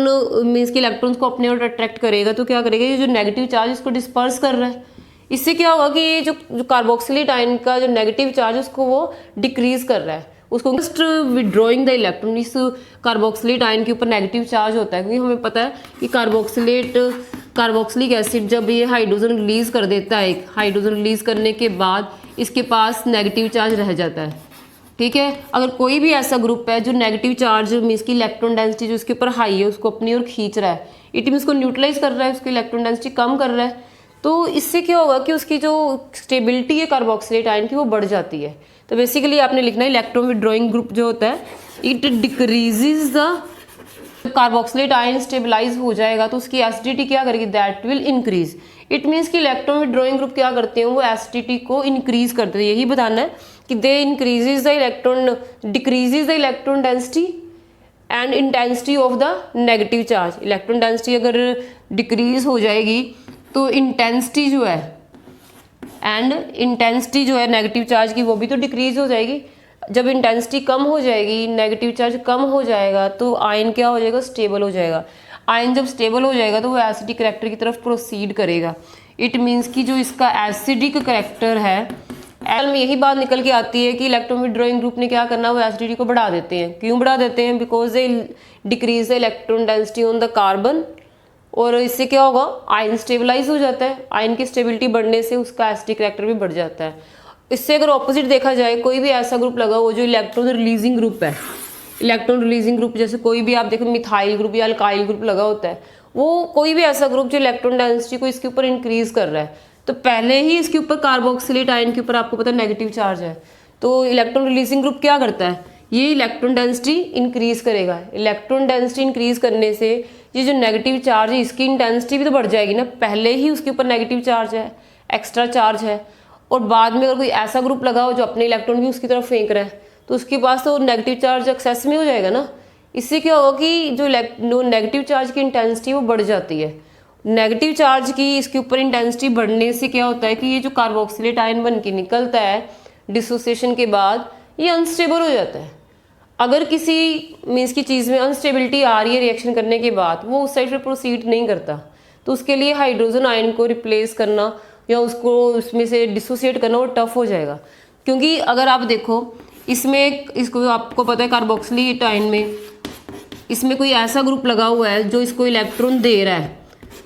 मीन्स के इलेक्ट्रॉन्स को अपनी ओर अट्रैक्ट करेगा तो क्या करेगा, ये जो नेगेटिव चार्ज इसको डिस्पर्स कर रहा है। इससे क्या होगा कि ये जो कार्बोक्सिलेट आयन का जो नेगेटिव चार्ज है उसको वो डिक्रीज कर रहा है, उसको जस्ट विड्रॉइंग द इलेक्ट्रॉन। इस कार्बोक्सिलेट आयन के ऊपर नेगेटिव चार्ज होता है, क्योंकि हमें पता है कि कार्बोक्सिलिक एसिड जब ये हाइड्रोजन रिलीज कर देता है, एक हाइड्रोजन रिलीज करने के बाद इसके पास नेगेटिव चार्ज रह जाता है। ठीक है, अगर कोई भी ऐसा ग्रुप है जो नेगेटिव चार्ज मीन्स की इलेक्ट्रॉन डेंसिटी जो उसके ऊपर हाई है उसको अपनी ओर खींच रहा है, इट मीन्स को न्यूट्रलाइज कर रहा है, उसकी इलेक्ट्रॉन डेंसिटी कम कर रहा है, तो इससे क्या होगा कि उसकी जो स्टेबिलिटी है कार्बोक्सिलेट आयन की वो बढ़ जाती है। तो बेसिकली आपने लिखना है इलेक्ट्रॉन विड्रॉइंग ग्रुप जो होता है it decreases the carboxylate ion stabilize हो जाएगा तो उसकी एसिडिटी क्या करेगी, that will increase. It means कि इलेक्ट्रॉन विड्रॉइंग ग्रुप क्या करते हैं, वो एसिडिटी को इंक्रीज करते हैं। यही बताना है कि they increases the electron decreases the electron density and intensity of the negative charge. Electron density अगर डिक्रीज हो जाएगी तो इंटेंसिटी जो है नेगेटिव चार्ज की वो भी तो डिक्रीज हो जाएगी। जब इंटेंसिटी कम हो जाएगी, नेगेटिव चार्ज कम हो जाएगा तो आयन क्या हो जाएगा, स्टेबल हो जाएगा। आयन जब स्टेबल हो जाएगा तो वो एसिडिक करेक्टर की तरफ प्रोसीड करेगा। इट मीन्स कि जो इसका एसिडिक करेक्टर है, एल में यही बात निकल के आती है कि इलेक्ट्रॉन विड्रॉइंग ग्रुप ने क्या करना, वो एसिडिटी को बढ़ा देते हैं। क्यों बढ़ा देते हैं, because they decrease the electron density on the carbon, और इससे क्या होगा, आयन स्टेबलाइज हो जाता है। आयन की स्टेबिलिटी बढ़ने से उसका एसिडिक करेक्टर भी बढ़ जाता है। इससे अगर ऑपोजिट देखा जाए, कोई भी ऐसा ग्रुप लगा हो जो इलेक्ट्रॉन रिलीजिंग ग्रुप है, इलेक्ट्रॉन रिलीजिंग ग्रुप जैसे कोई भी आप देखो मिथाइल ग्रुप या अल्काइल ग्रुप लगा होता है, वो कोई भी ऐसा ग्रुप जो इलेक्ट्रॉन डेंसिटी को इसके ऊपर इंक्रीज कर रहा है, तो पहले ही इसके ऊपर कार्बोक्सिलेट आयन के ऊपर आपको पता है नेगेटिव चार्ज है, तो इलेक्ट्रॉन रिलीजिंग ग्रुप क्या करता है, ये इलेक्ट्रॉन डेंसिटी इंक्रीज करेगा। इलेक्ट्रॉन डेंसिटी इंक्रीज करने से ये जो नेगेटिव चार्ज है इसकी इंटेंसिटी भी तो बढ़ जाएगी ना, पहले ही उसके ऊपर नेगेटिव चार्ज है, एक्स्ट्रा चार्ज है, और बाद में अगर कोई ऐसा ग्रुप लगा हो जो अपने इलेक्ट्रॉन भी उसकी तरफ फेंक रहा है तो उसके पास तो नेगेटिव चार्ज एक्सेस में हो जाएगा ना। इससे क्या होगा कि जो नेगेटिव चार्ज की इंटेंसिटी वो बढ़ जाती है। नेगेटिव चार्ज की इसके ऊपर इंटेंसिटी बढ़ने से क्या होता है कि ये जो कार्बोक्सिलेट आयन बन के निकलता है डिसोसिएशन के बाद, ये अनस्टेबल हो जाता है। अगर किसी मीन्स की चीज़ में अनस्टेबिलिटी आ रही है रिएक्शन करने के बाद, वो उस साइड पर प्रोसीड नहीं करता, तो उसके लिए हाइड्रोजन आयन को रिप्लेस करना या उसको उसमें से डिसोसिएट करना वो टफ हो जाएगा। क्योंकि अगर आप देखो इसमें, इसको आपको पता है कार्बोक्सिलेट आयन में इसमें कोई ऐसा ग्रुप लगा हुआ है जो इसको इलेक्ट्रॉन दे रहा है,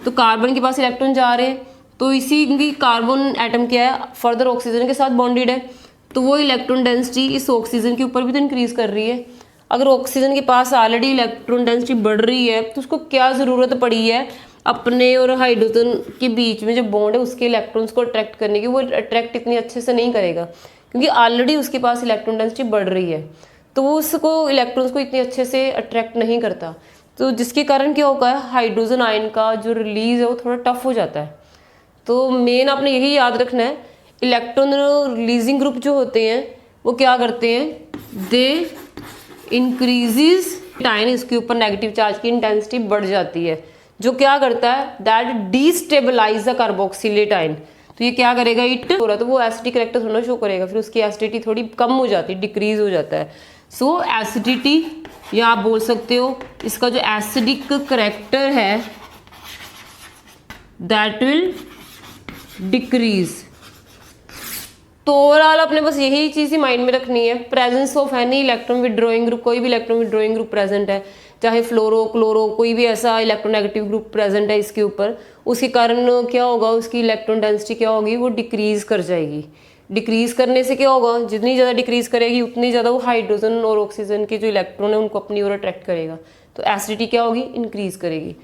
तो कार्बन के पास इलेक्ट्रॉन जा रहे हैं, तो इसी की कार्बन एटम क्या है, फर्दर ऑक्सीजन के साथ बॉन्डेड है, तो वो इलेक्ट्रॉन डेंसिटी इस ऑक्सीजन के ऊपर भी तो इंक्रीज कर रही है। अगर ऑक्सीजन के पास ऑलरेडी इलेक्ट्रॉन डेंसिटी बढ़ रही है तो उसको क्या ज़रूरत पड़ी है अपने और हाइड्रोजन के बीच में जो बॉन्ड है उसके इलेक्ट्रॉन्स को अट्रैक्ट करने की। वो अट्रैक्ट इतनी अच्छे से नहीं करेगा क्योंकि ऑलरेडी उसके पास इलेक्ट्रॉन डेंसिटी बढ़ रही है, तो वो उसको इलेक्ट्रॉन्स को इतने अच्छे से अट्रैक्ट नहीं करता, तो जिसके कारण क्या होगा, हाइड्रोजन आयन का जो रिलीज है वो थोड़ा टफ हो जाता है। तो मेन आपने यही याद रखना है, इलेक्ट्रॉन रिलीजिंग ग्रुप जो होते हैं वो क्या करते हैं, दे इंक्रीजेज आयन, इसके ऊपर नेगेटिव चार्ज की इंटेंसिटी बढ़ जाती है, जो क्या करता है, that destabilise the carboxylate ion. तो ये क्या करेगा, इट हो रहा तो वो एसिडिक करेक्टर थोड़ा शो करेगा, फिर उसकी एसिडिटी थोड़ी कम हो जाती है, डिक्रीज हो जाता है। सो एसिडिटी, या आप बोल सकते हो इसका जो एसिडिक करेक्टर है दैट विल डिक्रीज। तो ओवरऑल अपने बस यही चीज़ ही माइंड में रखनी है, presence of any electron withdrawing group, कोई भी इलेक्ट्रॉन विड्रॉइंग ग्रुप प्रेजेंट है, चाहे फ्लोरो क्लोरो कोई भी ऐसा इलेक्ट्रोनेगेटिव ग्रुप प्रेजेंट है इसके ऊपर, उसके कारण क्या होगा, उसकी इलेक्ट्रॉन डेंसिटी क्या होगी, वो डिक्रीज कर जाएगी। डिक्रीज करने से क्या होगा, जितनी ज़्यादा डिक्रीज करेगी उतनी ज़्यादा वो हाइड्रोजन और ऑक्सीजन के जो इलेक्ट्रॉन है उनको अपनी ओर अट्रैक्ट करेगा, तो एसिडिटी क्या होगी, इंक्रीज करेगी।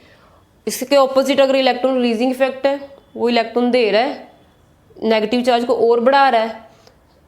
इसके ऑपोजिट अगर इलेक्ट्रॉन रिलीजिंग इफेक्ट है, वो इलेक्ट्रॉन दे रहा है, नेगेटिव चार्ज को और बढ़ा रहा है।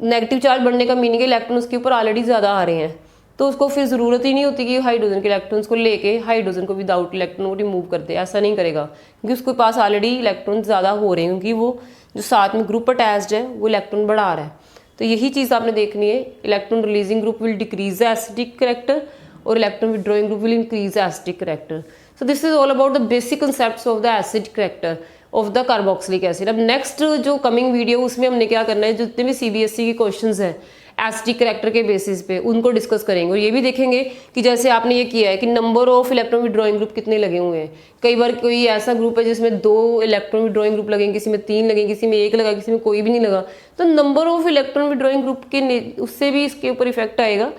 नेगेटिव चार्ज बढ़ने का मीनिंग है इलेक्ट्रॉन उसके ऊपर ऑलरेडी ज़्यादा आ रहे हैं, तो उसको फिर ज़रूरत ही नहीं होती कि हाइड्रोजन के इलेक्ट्रॉन्स को लेके हाइड्रोजन को विदाउट इलेक्ट्रॉन को रिमूव कर दे, ऐसा नहीं करेगा, क्योंकि उसके पास ऑलरेडी इलेक्ट्रॉन ज़्यादा हो रहे हैं, क्योंकि वो जो साथ में ग्रुप अटैच्ड है वो इलेक्ट्रॉन बढ़ा रहा है। तो यही चीज़ आपने देखनी है, electron releasing group will decrease the acidic character और electron withdrawing group will increase the acidic character. So this is all about the basic concepts of the acid character of the carboxylic acid. अब नेक्स्ट जो कमिंग वीडियो उसमें हमने क्या करना है, जितने भी सीबीएसई के क्वेश्चंस हैं एसिडिक करेक्टर के बेसिस पे उनको डिस्कस करेंगे, और ये भी देखेंगे कि जैसे आपने ये किया है कि number of electron withdrawing group कितने लगे हुए हैं। कई बार कोई ऐसा ग्रुप है जिसमें 2 इलेक्ट्रॉन विड्रॉइंग ग्रुप लगेंगे, किसी में 3 लगेंगे, किसी में 1 लगा, किसी में कोई भी नहीं लगा, तो number of electron withdrawing group के उससे भी इसके ऊपर इफेक्ट आएगा।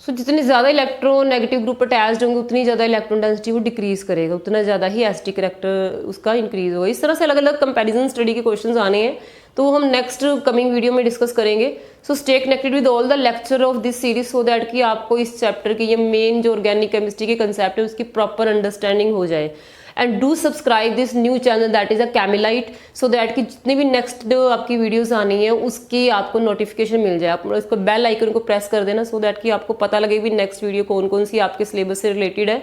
सो जितने ज़्यादा इलेक्ट्रॉन नेगेटिव ग्रुप अटैच्ड होंगे उतनी ज़्यादा इलेक्ट्रॉन डेंसिटी वो डिक्रीज करेगा, उतना ज़्यादा ही एसिडिक करेक्टर उसका इंक्रीज होगा। इस तरह से अलग अलग कंपैरिजन स्टडी के क्वेश्चंस आने हैं, तो हम नेक्स्ट कमिंग वीडियो में डिस्कस करेंगे। So stay connected with all the lecture of this series so that कि आपको इस चैप्टर की ये मेन जो ऑर्गेनिक केमिस्ट्री के कंसेप्ट है उसकी प्रॉपर अंडरस्टैंडिंग हो जाए। And do subscribe this new channel that is a Chemilite, so that कि जितनी भी नेक्स्ट आपकी वीडियोस आनी है उसकी आपको नोटिफिकेशन मिल जाए। आप इसको बेल आइकन को प्रेस कर देना, सो दैट कि आपको पता लगे भी नेक्स्ट वीडियो कौन कौन सी आपके सिलेबस से रिलेटेड है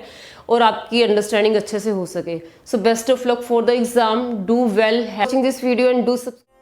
और आपकी अंडरस्टैंडिंग अच्छे से हो सके। So best of luck for the exam, do well, watching this video and do subscribe.